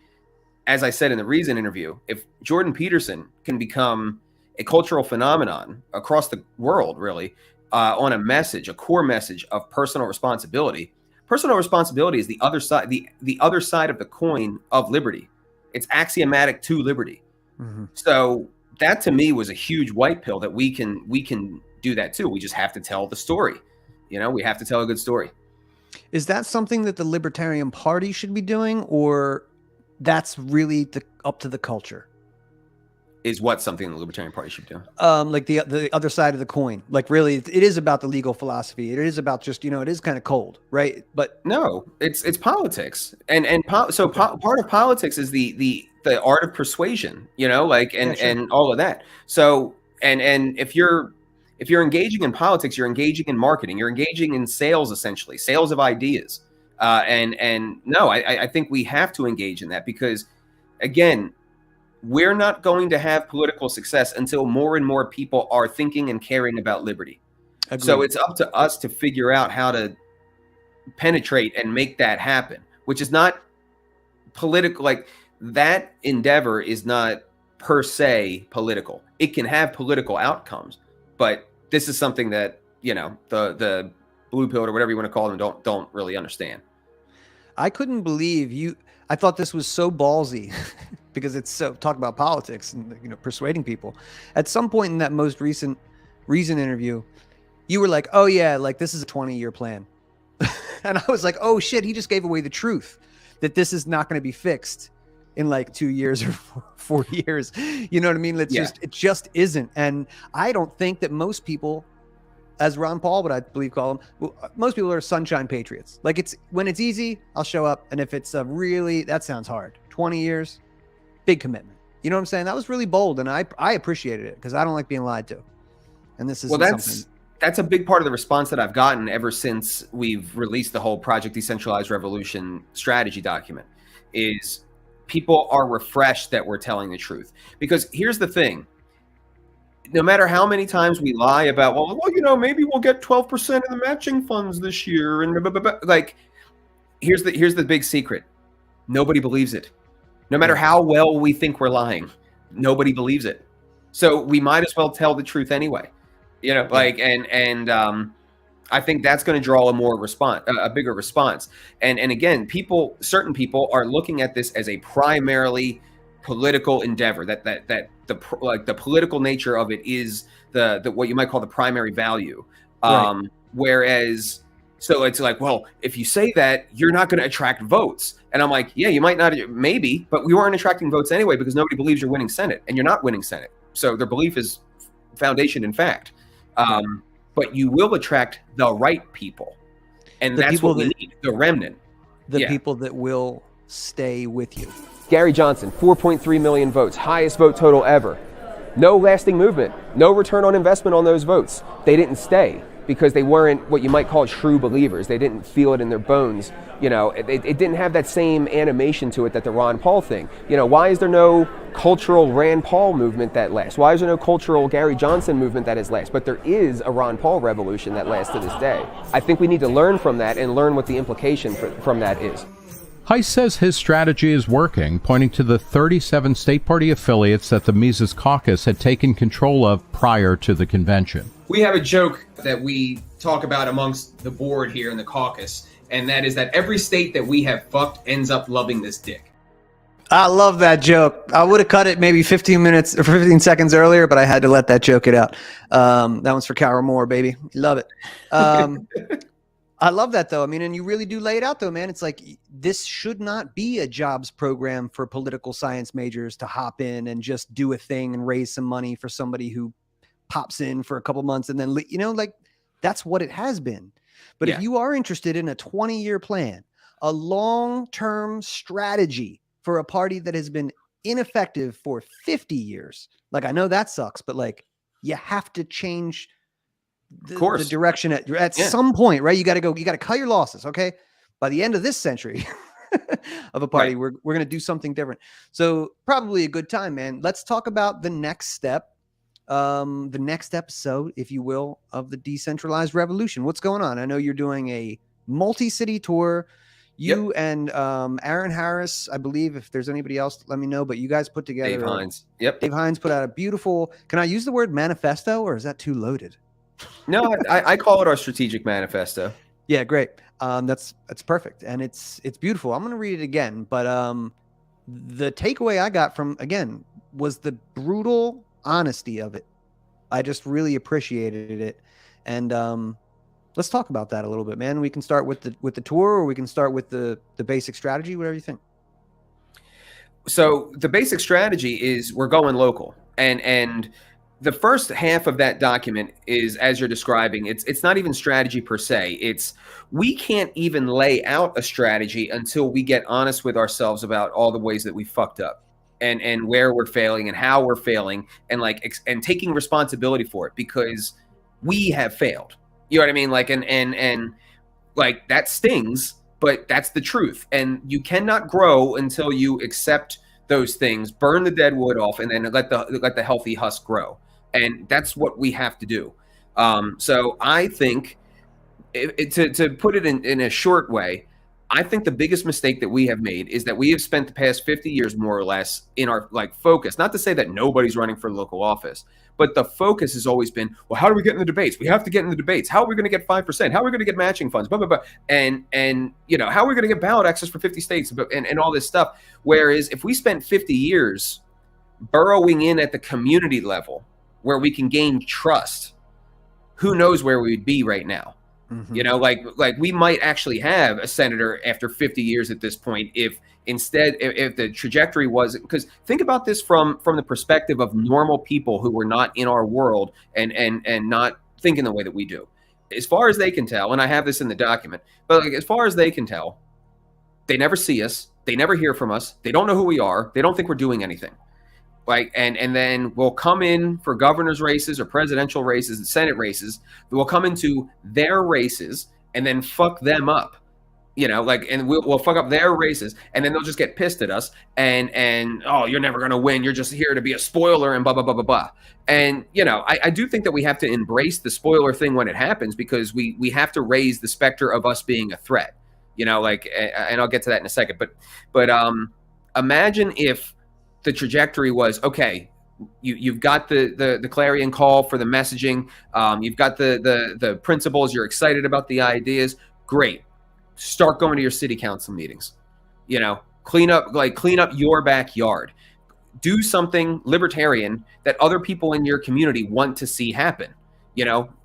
Speaker 9: as I said in the Reason interview, if Jordan Peterson can become a cultural phenomenon across the world, really, on a message, a core message of personal responsibility. Personal responsibility is the other side, the other side of the coin of liberty. It's axiomatic to liberty. So that to me was a huge white pill that we can do that too. We just have to tell the story. You know, we have to tell a good story.
Speaker 5: Is that something that the Libertarian Party should be doing, or that's really up to the culture?
Speaker 9: Is what something the Libertarian Party should do?
Speaker 5: Like the other side of the coin. Like really, it is about the legal philosophy. It is about just, you know, it is kind of cold, right? But
Speaker 9: no, it's politics, so part of politics is the art of persuasion, you know, like and all of that. So and if you're engaging in politics, you're engaging in marketing, you're engaging in sales, essentially sales of ideas. And no, I think we have to engage in that, because again, we're not going to have political success until more and more people are thinking and caring about liberty. Agreed. So it's up to us to figure out how to penetrate and make that happen, which is not political. Like that endeavor is not per se political. It can have political outcomes, but this is something that, you know, the blue pill or whatever you want to call them don't really understand.
Speaker 5: I couldn't believe I thought this was so ballsy because it's so talk about politics and, you know, persuading people. At some point in that most recent Reason interview, you were like, "Oh yeah, like this is a 20-year plan," and I was like, "Oh shit, he just gave away the truth that this is not going to be fixed in like 2 years or 4 years." You know what I mean? It just isn't. And I don't think that most people, as Ron Paul would, I believe, call them, most people are sunshine patriots. Like it's when it's easy, I'll show up. And if it's that sounds hard. 20 years, big commitment. You know what I'm saying? That was really bold. And I appreciated it because I don't like being lied to. And this is
Speaker 9: that's a big part of the response that I've gotten ever since we've released the whole Project Decentralized Revolution strategy document, is people are refreshed that we're telling the truth. Because here's the thing. No matter how many times we lie about, well, you know, maybe we'll get 12% of the matching funds this year, and blah, blah, blah, like, here's the big secret: nobody believes it. No matter how well we think we're lying, nobody believes it. So we might as well tell the truth anyway, you know. Like, and I think that's going to draw a bigger response. And again, certain people are looking at this as a primarily political endeavor. That the political nature of it is the what you might call the primary value. Right. Whereas, so it's like, well, if you say that, you're not going to attract votes. And I'm like, yeah, you might not, maybe, but we weren't attracting votes anyway because nobody believes you're winning Senate, and you're not winning Senate. So their belief is foundation in fact. But you will attract the right people, and that's what we need, the remnant.
Speaker 5: The people that will stay with you.
Speaker 11: Gary Johnson, 4.3 million votes, highest vote total ever. No lasting movement, no return on investment on those votes. They didn't stay because they weren't what you might call true believers. They didn't feel it in their bones. You know, it didn't have that same animation to it that the Ron Paul thing. You know, why is there no cultural Rand Paul movement that lasts? Why is there no cultural Gary Johnson movement that has lasted? But there is a Ron Paul revolution that lasts to this day. I think we need to learn from that and learn what the implication from that is.
Speaker 10: Heise says his strategy is working, pointing to the 37 state party affiliates that the Mises Caucus had taken control of prior to the convention.
Speaker 9: We have a joke that we talk about amongst the board here in the caucus, and that is that every state that we have fucked ends up loving this dick.
Speaker 5: I love that joke. I would have cut it maybe 15 minutes or 15 seconds earlier, but I had to let that joke get out. That one's for Carol Moore, baby. Love it. I love that, though. I mean, and you really do lay it out, though, man. It's like this should not be a jobs program for political science majors to hop in and just do a thing and raise some money for somebody who pops in for a couple months and then, you know, like that's what it has been. But if you are interested in a 20-year plan, a long-term strategy for a party that has been ineffective for 50 years. Like, I know that sucks, but like, you have to change the direction at some point, right? You got to cut your losses. Okay. By the end of this century of a party, we're going to do something different. So probably a good time, man. Let's talk about the next step, the next episode, if you will, of the Decentralized Revolution. What's going on? I know you're doing a multi-city tour. You and Aaron Harris, I believe. If there's anybody else, let me know. But you guys put together.
Speaker 9: Dave Hines. Yep.
Speaker 5: Dave Hines put out a beautiful. Can I use the word manifesto, or is that too loaded?
Speaker 9: No, I call it our strategic manifesto.
Speaker 5: Yeah, great. That's perfect, and it's beautiful. I'm gonna read it again, but the takeaway I got from again was the brutal honesty of it. I just really appreciated it, and let's talk about that a little bit, man. We can start with the tour, or we can start with the basic strategy, whatever you think.
Speaker 9: So the basic strategy is we're going local, and the first half of that document is, as you're describing, it's not even strategy per se. It's we can't even lay out a strategy until we get honest with ourselves about all the ways that we fucked up and where we're failing and how we're failing and taking responsibility for it because we have failed. You know what I mean? Like, and like that stings, but that's the truth. And you cannot grow until you accept those things, burn the dead wood off, and then let the healthy husk grow. And that's what we have to do. So I think, to put it in a short way, I think the biggest mistake that we have made is that we have spent the past 50 years, more or less, in our focus. Not to say that nobody's running for local office, but the focus has always been, well, how do we get in the debates? We have to get in the debates. How are we going to get 5%? How are we going to get matching funds? Blah, blah, blah. And how are we going to get ballot access for 50 states and all this stuff? Whereas if we spent 50 years burrowing in at the community level where we can gain trust, who knows where we'd be right now? Mm-hmm. Like we might actually have a senator after 50 years at this point if the trajectory was, because think about this from the perspective of normal people who were not in our world and not thinking the way that we do. As far as they can tell, and I have this in the document, but as far as they can tell, they never see us, they never hear from us, they don't know who we are, they don't think we're doing anything. And then we'll come in for governor's races or presidential races and Senate races. We'll come into their races and then fuck them up, and we'll fuck up their races, and then they'll just get pissed at us and oh, you're never gonna win. You're just here to be a spoiler and blah blah blah blah blah. And I do think that we have to embrace the spoiler thing when it happens because we have to raise the specter of us being a threat. And I'll get to that in a second. But imagine if the trajectory was, okay, you've got the clarion call for the messaging, you've got the principles, you're excited about the ideas, great. Start going to your city council meetings. Clean up your backyard. Do something libertarian that other people in your community want to see happen.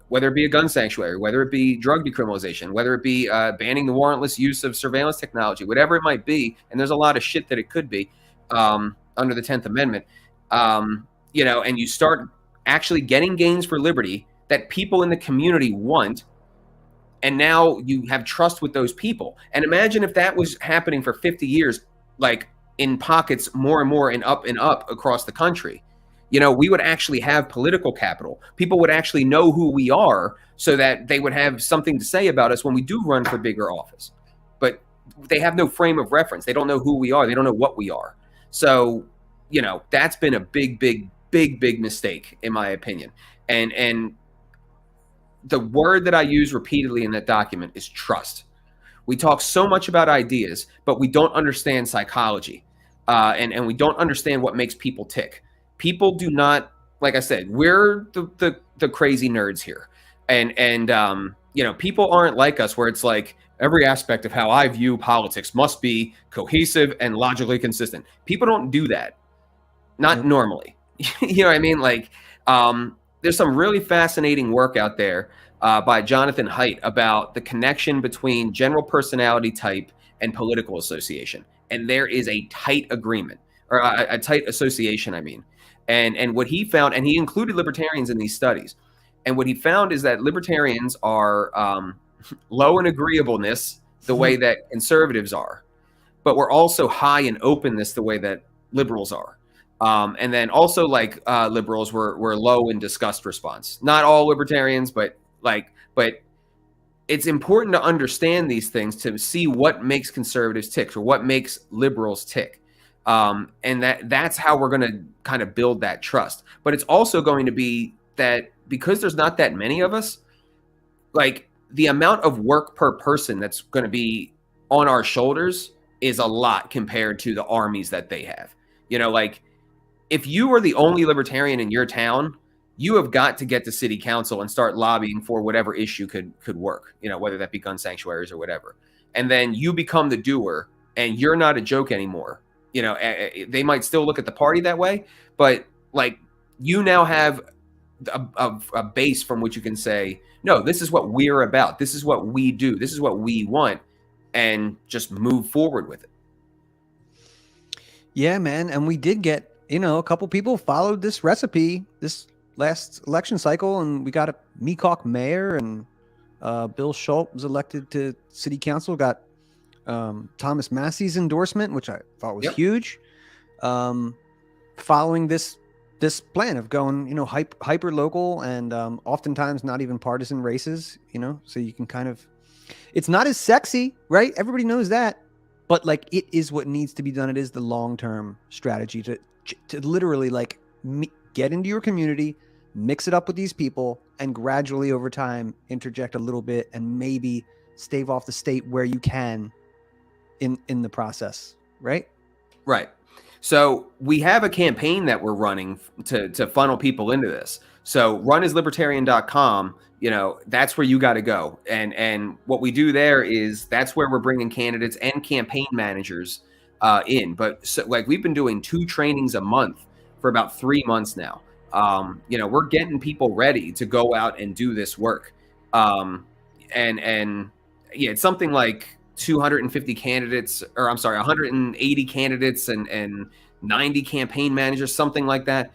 Speaker 9: Whether it be a gun sanctuary, whether it be drug decriminalization, whether it be banning the warrantless use of surveillance technology, whatever it might be, and there's a lot of shit that it could be. Under the 10th Amendment, and you start actually getting gains for liberty that people in the community want, and now you have trust with those people. And imagine if that was happening for 50 years, like in pockets more and more and up across the country. We would actually have political capital. People would actually know who we are so that they would have something to say about us when we do run for bigger office. But they have no frame of reference. They don't know who we are. They don't know what we are. So, that's been a big mistake, in my opinion. And the word that I use repeatedly in that document is trust. We talk so much about ideas, but we don't understand psychology. And we don't understand what makes people tick. People do not, like I said, we're the crazy nerds here. And people aren't like us where it's like, every aspect of how I view politics must be cohesive and logically consistent. People don't do that. Not normally. You know what I mean? There's some really fascinating work out there by Jonathan Haidt about the connection between general personality type and political association. And there is a tight agreement, or a tight association, I mean. And what he found, and he included libertarians in these studies, and what he found is that libertarians are low in agreeableness the way that conservatives are, but we're also high in openness the way that liberals are. And then also like liberals were low in disgust response. Not all libertarians, but it's important to understand these things to see what makes conservatives tick or what makes liberals tick. And that's how we're going to kind of build that trust. But it's also going to be that because there's not that many of us, like the amount of work per person that's going to be on our shoulders is a lot compared to the armies that they have. You know, like if you are the only libertarian in your town, you have got to get to city council and start lobbying for whatever issue could work, you know, whether that be gun sanctuaries or whatever. And then you become the doer and you're not a joke anymore. You know, they might still look at the party that way, but like you now have a base from which you can say, no, this is what we're about. This is what we do. This is what we want, and just move forward with it.
Speaker 5: Yeah, man. And we did get, you know, a couple people followed this recipe this last election cycle, and we got a Meecock mayor, and Bill Schultz was elected to city council, got Thomas Massey's endorsement, which I thought was huge. Following this plan of going, you know, hyper local and oftentimes not even partisan races, you know, so you can kind of, it's not as sexy, right? Everybody knows that, but like it is what needs to be done. It is the long-term strategy to literally like get into your community, mix it up with these people, and gradually over time interject a little bit and maybe stave off the state where you can in the process, right?
Speaker 9: Right. So we have a campaign that we're running to funnel people into this. So runislibertarian.com, you know, that's where you got to go. And what we do there is that's where we're bringing candidates and campaign managers in. But so, like we've been doing 2 trainings a month for about 3 months now. You know, we're getting people ready to go out and do this work. And yeah, it's something like 250 candidates, or I'm sorry, 180 candidates and 90 campaign managers, something like that.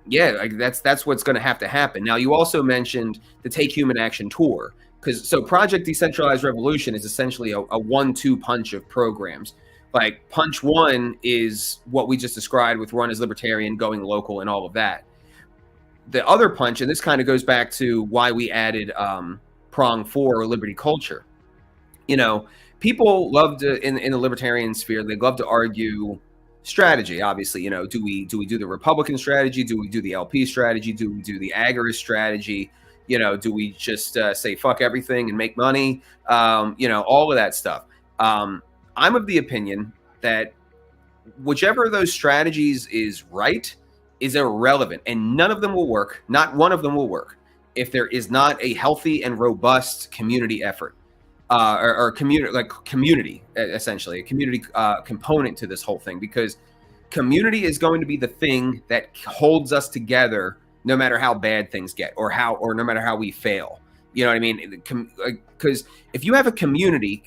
Speaker 9: Yeah, like that's what's going to have to happen. Now, you also mentioned the Take Human Action Tour, so Project Decentralized Revolution is essentially a 1-2 punch of programs. Like punch 1 is what we just described with Run as Libertarian, going local, and all of that. The other punch, and this kind of goes back to why we added prong 4 or liberty culture. You know, people love to in the libertarian sphere, they love to argue strategy. Obviously, you know, do we do the Republican strategy? Do we do the LP strategy? Do we do the agorist strategy? You know, do we just say fuck everything and make money? You know, all of that stuff. I'm of the opinion that whichever of those strategies is right is irrelevant, and none of them will work. Not one of them will work if there is not a healthy and robust community effort, or community, essentially a community component to this whole thing, because community is going to be the thing that holds us together no matter how bad things get or no matter how we fail. You know what I mean? Because if you have a community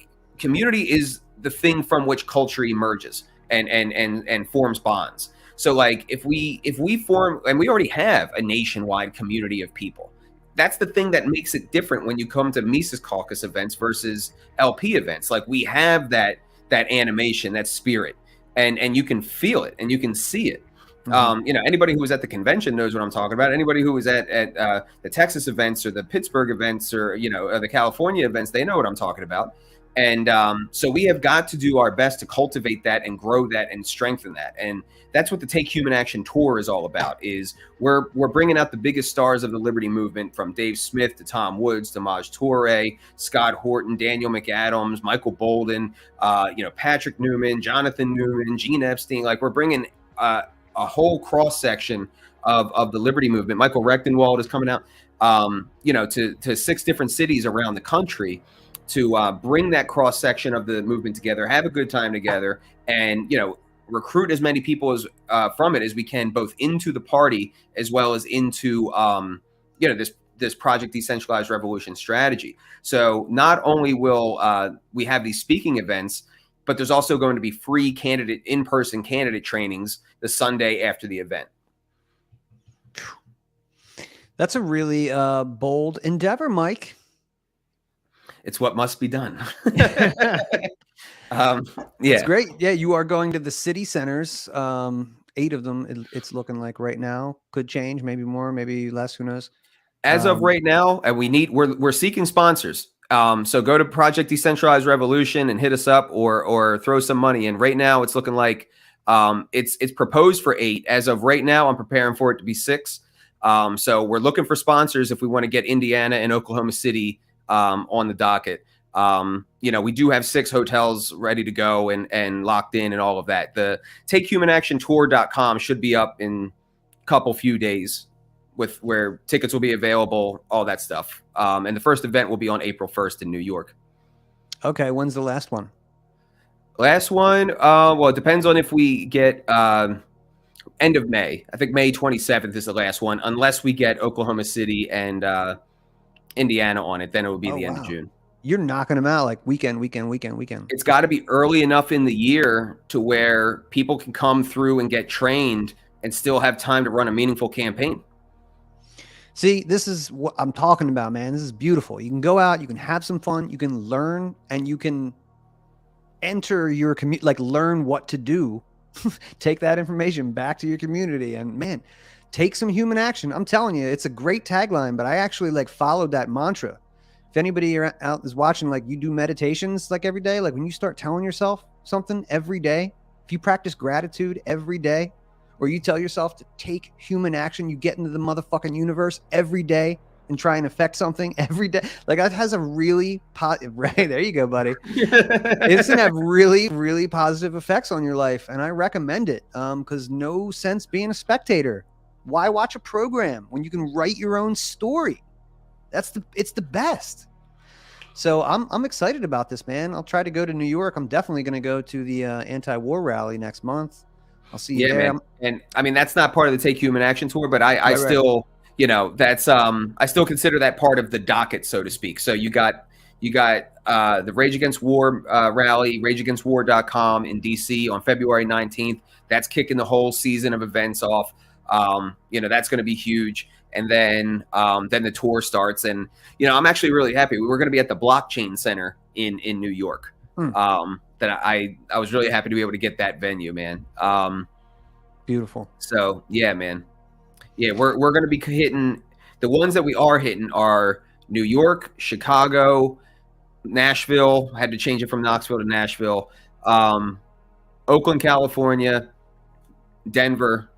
Speaker 9: is the thing from which culture emerges and forms bonds. So like if we form, and we already have a nationwide community of people, that's the thing that makes it different when you come to Mises Caucus events versus LP events. Like we have that animation, that spirit, and you can feel it and you can see it. Mm-hmm. You know, anybody who was at the convention knows what I'm talking about. Anybody who was at the Texas events or the Pittsburgh events or, you know, the California events, they know what I'm talking about. And so we have got to do our best to cultivate that and grow that and strengthen that. And that's what the Take Human Action Tour is all about. Is we're bringing out the biggest stars of the liberty movement, from Dave Smith to Tom Woods to Maj Toure, Scott Horton, Daniel McAdams, Michael Bolden, you know, Patrick Newman, Jonathan Newman, Gene Epstein. Like we're bringing a whole cross section of the liberty movement. Michael Rechtenwald is coming out, you know, to 6 different cities around the country to bring that cross section of the movement together, have a good time together, and, you know, recruit as many people as from it as we can, both into the party as well as into you know, this Project Decentralized Revolution strategy. So not only will we have these speaking events, but there's also going to be free in-person candidate trainings the Sunday after the event.
Speaker 5: That's a really bold endeavor, Mike.
Speaker 9: It's what must be done. Yeah,
Speaker 5: It's great. Yeah, you are going to the city centers. 8 of them. It's looking like right now. Could change. Maybe more. Maybe less. Who knows?
Speaker 9: as of right now, and we're seeking sponsors. So go to Project Decentralized Revolution and hit us up, or throw some money in. Right now, it's looking like it's proposed for 8. As of right now, I'm preparing for it to be 6. So we're looking for sponsors if we want to get Indiana and Oklahoma City on the docket. We do have 6 hotels ready to go and locked in and all of that. The takehumanaction.tour.com should be up in a few days, with where tickets will be available, all that stuff. And the first event will be on April 1st in New York.
Speaker 5: Okay, when's the last one?
Speaker 9: Last one, well, it depends on if we get end of May. I think May 27th is the last one, unless we get Oklahoma City and Indiana on it. Then it will be the end of June.
Speaker 5: You're knocking them out like weekend.
Speaker 9: It's got to be early enough in the year to where people can come through and get trained and still have time to run a meaningful campaign.
Speaker 5: See, this is what I'm talking about, man. This is beautiful. You can go out, you can have some fun, you can learn, and you can enter your community, like learn what to do. Take that information back to your community, and man, take some human action. I'm telling you, it's a great tagline, but I actually like followed that mantra. If anybody out is watching, like you do meditations like every day, like when you start telling yourself something every day, if you practice gratitude every day, or you tell yourself to take human action, you get into the motherfucking universe every day and try and affect something every day. Like that has a really right there you go, buddy. It's gonna have really, really positive effects on your life, and I recommend it. Because no sense being a spectator. Why watch a program when you can write your own story? It's the best. So I'm excited about this, man. I'll try to go to New York. I'm definitely gonna go to the anti-war rally next month. I'll see you there. Man.
Speaker 9: And I mean, that's not part of the Take Human Action tour, but I still, that's I still consider that part of the docket, so to speak. So you got the Rage Against War rally, rageagainstwar.com in DC on February 19th. That's kicking the whole season of events off. That's going to be huge. And then the tour starts. And, I'm actually really happy. We're going to be at the Blockchain Center in New York. That I was really happy to be able to get that venue, man.
Speaker 5: Beautiful.
Speaker 9: So yeah, man. Yeah, we're going to be hitting the ones that we are hitting are New York, Chicago, Nashville. I had to change it from Knoxville to Nashville. Oakland, California, Denver,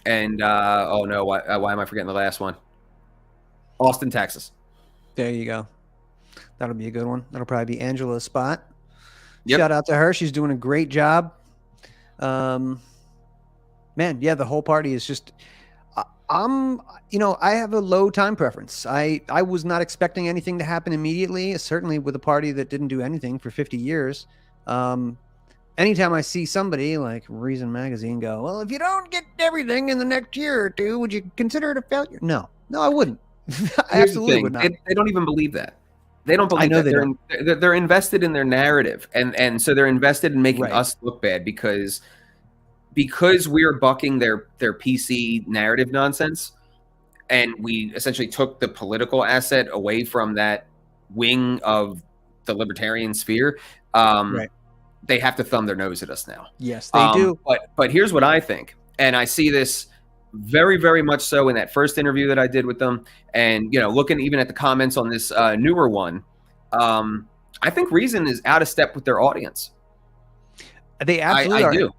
Speaker 9: and why am I forgetting the last one? Austin, Texas.
Speaker 5: There you go. That'll be a good one. That'll probably be Angela's spot.
Speaker 9: Yep.
Speaker 5: Shout out to her. She's doing a great job. Man, yeah, the whole party is just I have a low time preference. I was not expecting anything to happen immediately, certainly with a party that didn't do anything for 50 years. Anytime I see somebody like Reason Magazine go, well, if you don't get everything in the next year or two, would you consider it a failure? No, I wouldn't. I absolutely would not.
Speaker 9: They don't even believe that. They don't believe that. They're invested in their narrative, and so they're invested in making us look bad because we're bucking their PC narrative nonsense, and we essentially took the political asset away from that wing of the libertarian sphere. They have to thumb their nose at us now.
Speaker 5: Yes, they do.
Speaker 9: But here's what I think, and I see this very, very much so in that first interview that I did with them, and looking even at the comments on this newer one, I think Reason is out of step with their audience.
Speaker 5: They absolutely are.
Speaker 9: I do.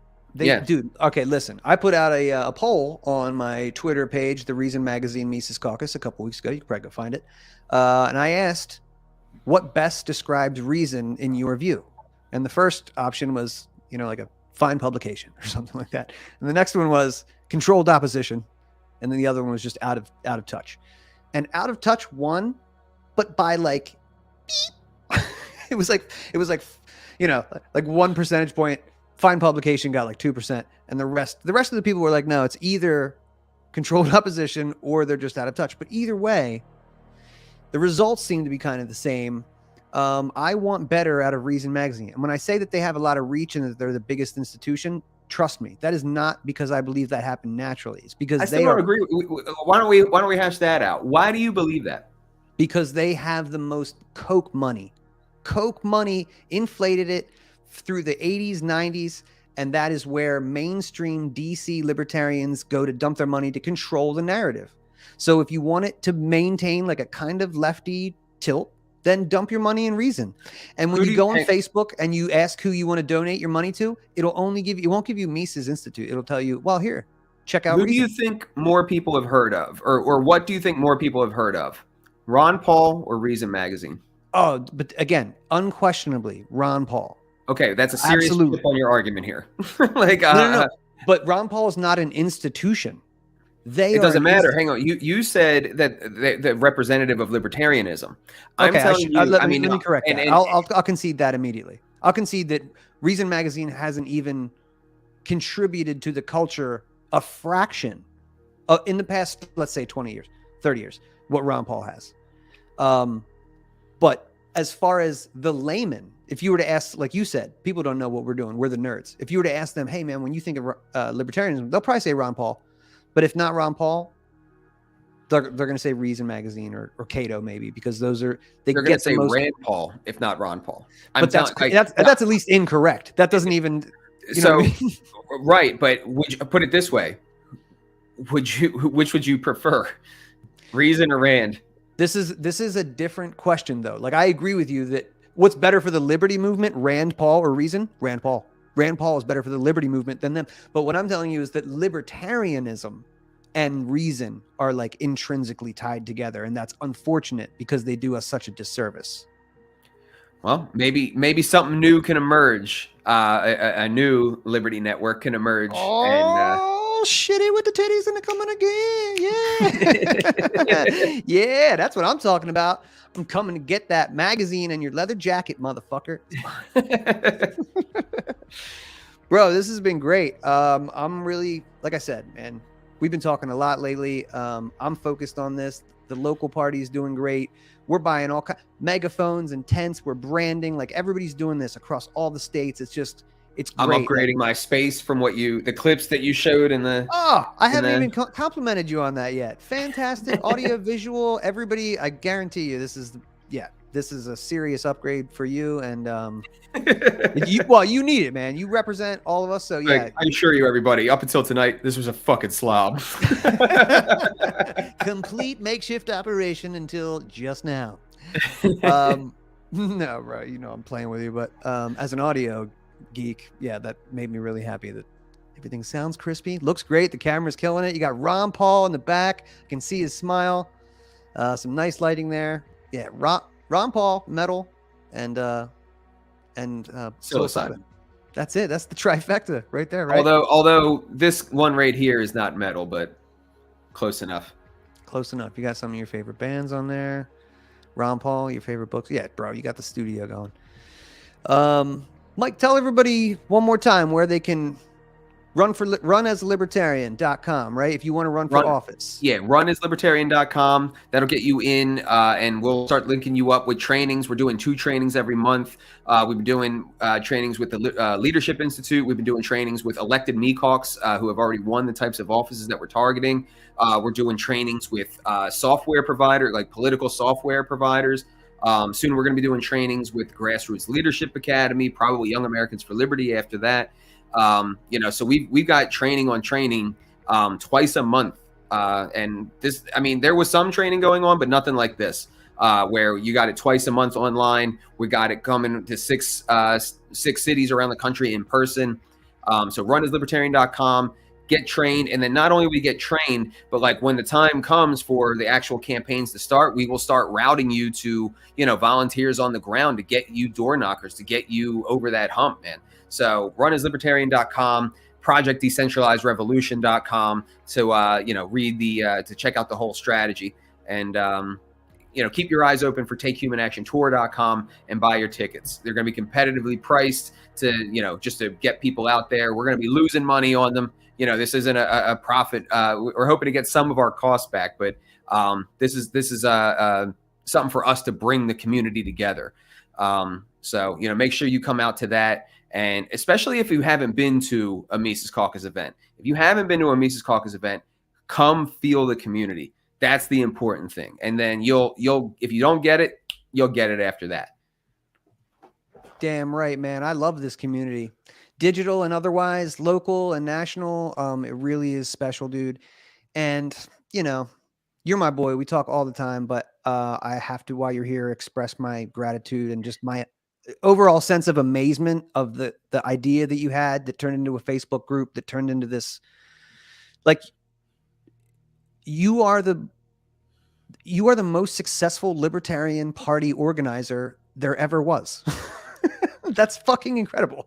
Speaker 5: Dude, okay, listen. I put out a poll on my Twitter page, the Reason Magazine Mises Caucus, a couple weeks ago. You can probably go find it. And I asked, what best describes Reason in your view? And the first option was, like a fine publication or something like that. And the next one was controlled opposition. And then the other one was just out of touch. And out of touch won, but by like, it was like 1 percentage point. Fine publication got like 2%, and the rest of the people were like, no, it's either controlled opposition or they're just out of touch. But either way, the results seem to be kind of the same. I want better out of Reason Magazine. And when I say that they have a lot of reach and that they're the biggest institution, trust me, that is not because I believe that happened naturally. It's because
Speaker 9: I still don't agree. Why don't we hash that out? Why do you believe that?
Speaker 5: Because they have the most Coke money. Coke money inflated it, through the 80s, 90s, and that is where mainstream DC libertarians go to dump their money to control the narrative. So if you want it to maintain like a kind of lefty tilt, then dump your money in Reason. And when you go on Facebook and you ask who you want to donate your money to, it won't give you Mises Institute. It'll tell you, well, here, check out
Speaker 9: Who
Speaker 5: Reason.
Speaker 9: do you think more people have heard of? Or what do you think more people have heard of? Ron Paul or Reason Magazine?
Speaker 5: Oh, but again, unquestionably, Ron Paul.
Speaker 9: Okay, that's a serious flip on your argument here.
Speaker 5: No. But Ron Paul is not an institution.
Speaker 9: It doesn't matter. Hang on. You said that the representative of libertarianism. I'm telling you.
Speaker 5: Let me correct that. I'll concede that immediately. I'll concede that Reason Magazine hasn't even contributed to the culture a fraction in the past, let's say 20 years, 30 years, what Ron Paul has. But as far as the layman, if you were to ask, like you said, people don't know what we're doing. We're the nerds. If you were to ask them, hey, man, when you think of libertarianism, they'll probably say Ron Paul. But if not Ron Paul, they're going to say Reason Magazine or Cato maybe, because those are
Speaker 9: they're going to say Rand Paul, if not Ron Paul.
Speaker 5: But that's at least incorrect. That doesn't even.
Speaker 9: Right. But would you put it this way? Which would you prefer, Reason or Rand?
Speaker 5: This is a different question though. Like I agree with you that what's better for the liberty movement, Rand Paul or Reason? Rand Paul. Rand Paul is better for the liberty movement than them. But what I'm telling you is that libertarianism and Reason are like intrinsically tied together. And that's unfortunate because they do us such a disservice.
Speaker 9: Well, maybe something new can emerge. A new liberty network can emerge.
Speaker 5: Shitty with the titties and the coming again. Yeah. Yeah, that's what I'm talking about. I'm coming to get that magazine and your leather jacket, motherfucker. Bro, this has been great. I'm really, like I said, man, we've been talking a lot lately. I'm focused on this. The local party is doing great. We're buying all megaphones and tents. We're branding. Like everybody's doing this across all the states. It's great.
Speaker 9: I'm upgrading my space from the clips that you showed in the.
Speaker 5: Oh, I haven't even complimented you on that yet. Fantastic audio, visual. Everybody, I guarantee you, this is a serious upgrade for you. And you need it, man. You represent all of us, so yeah.
Speaker 9: I assure you, everybody. Up until tonight, this was a fucking slob.
Speaker 5: Complete makeshift operation until just now. No, bro. You know I'm playing with you, but as an audio geek, yeah, that made me really happy that everything sounds crispy, looks great, the camera's killing it. You got Ron Paul in the back, I can see his smile, some nice lighting there. Yeah, Ron Paul, metal, and psilocybin. That's it. That's the trifecta right there, right?
Speaker 9: Although this one right here is not metal, but close enough.
Speaker 5: Close enough. You got some of your favorite bands on there. Ron Paul, your favorite books. Yeah, bro, you got the studio going. Mike, tell everybody one more time where they can runaslibertarian.com, right? If you want to run for office.
Speaker 9: Yeah, runaslibertarian.com. That'll get you in, and we'll start linking you up with trainings. We're doing 2 trainings every month. We've been doing trainings with the Leadership Institute. We've been doing trainings with elected MECOCs who have already won the types of offices that we're targeting. We're doing trainings with software providers, like political software providers. Soon we're going to be doing trainings with Grassroots Leadership Academy, probably Young Americans for Liberty after that. So we've got training on training twice a month. And this, I mean, there was some training going on, but nothing like this, where you got it twice a month online. We got it coming to six cities around the country in person. So runaslibertarian.com. Get trained, and then not only we get trained, but like when the time comes for the actual campaigns to start, we will start routing you to volunteers on the ground to get you door knockers, to get you over that hump, man. So runaslibertarian.com, projectdecentralizedrevolution.com to read to check out the whole strategy, and keep your eyes open for takehumanaction.tour.com and buy your tickets. They're going to be competitively priced to just to get people out there. We're going to be losing money on them. This isn't a profit. We're hoping to get some of our costs back, but this is something for us to bring the community together. So make sure you come out to that, and especially if you haven't been to a Mises Caucus event. If you haven't been to a Mises Caucus event, come feel the community. That's the important thing. And then you'll if you don't get it, you'll get it after that.
Speaker 5: damn right, man. I love this community, digital and otherwise, local and national. It really is special, dude. And you know, you're my boy. We talk all the time, but I have to, while you're here, express my gratitude and just my overall sense of amazement of the idea that you had that turned into a Facebook group that turned into this. Like, you are the most successful Libertarian Party organizer there ever was. That's fucking incredible.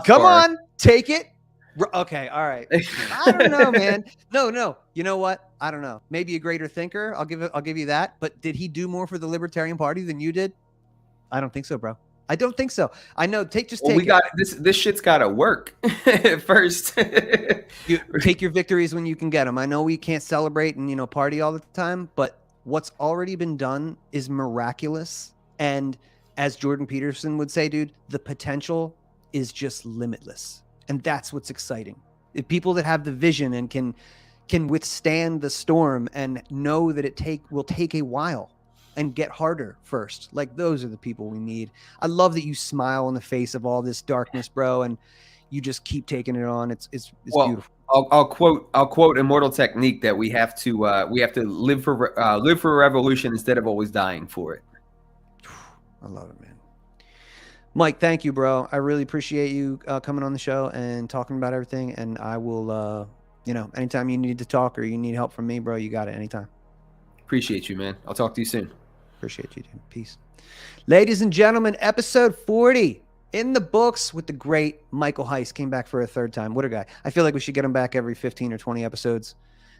Speaker 5: Come on, take it. Okay, all right. I don't know, man. No. You know what? I don't know. Maybe a greater thinker. I'll give you that. But did he do more for the Libertarian Party than you did? I don't think so, bro. I don't think so. I know.
Speaker 9: We got this shit's got to work first.
Speaker 5: You take your victories when you can get them. I know we can't celebrate and party all the time, but what's already been done is miraculous. And as Jordan Peterson would say, dude, the potential is just limitless. And that's what's exciting. The people that have the vision and can withstand the storm and know that it will take a while and get harder first. Like, those are the people we need. I love that you smile in the face of all this darkness, bro, and you just keep taking it on. It's beautiful.
Speaker 9: I'll quote Immortal Technique that we have to live for a revolution instead of always dying for it.
Speaker 5: I love it, man. Mike, thank you, bro. I really appreciate you coming on the show and talking about everything. And I will, anytime you need to talk or you need help from me, bro, you got it anytime.
Speaker 9: Appreciate you, man. I'll talk to you soon.
Speaker 5: Appreciate you, dude. Peace. Ladies and gentlemen, episode 40 in the books with the great Michael Heise. Came back for a third time. What a guy. I feel like we should get him back every 15 or 20 episodes.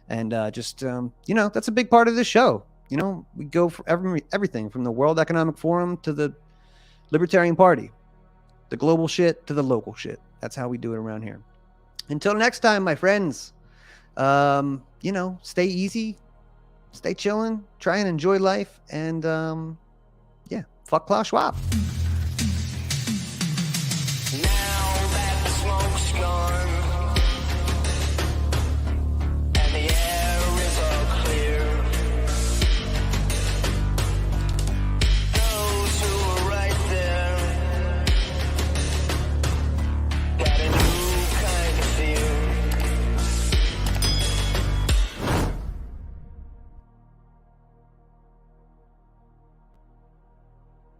Speaker 5: And that's a big part of this show. We go for everything from the World Economic Forum to the Libertarian Party, the global shit to the local shit. That's how we do it around here. Until next time, my friends, stay easy, stay chilling, try and enjoy life, and fuck Klaus Schwab.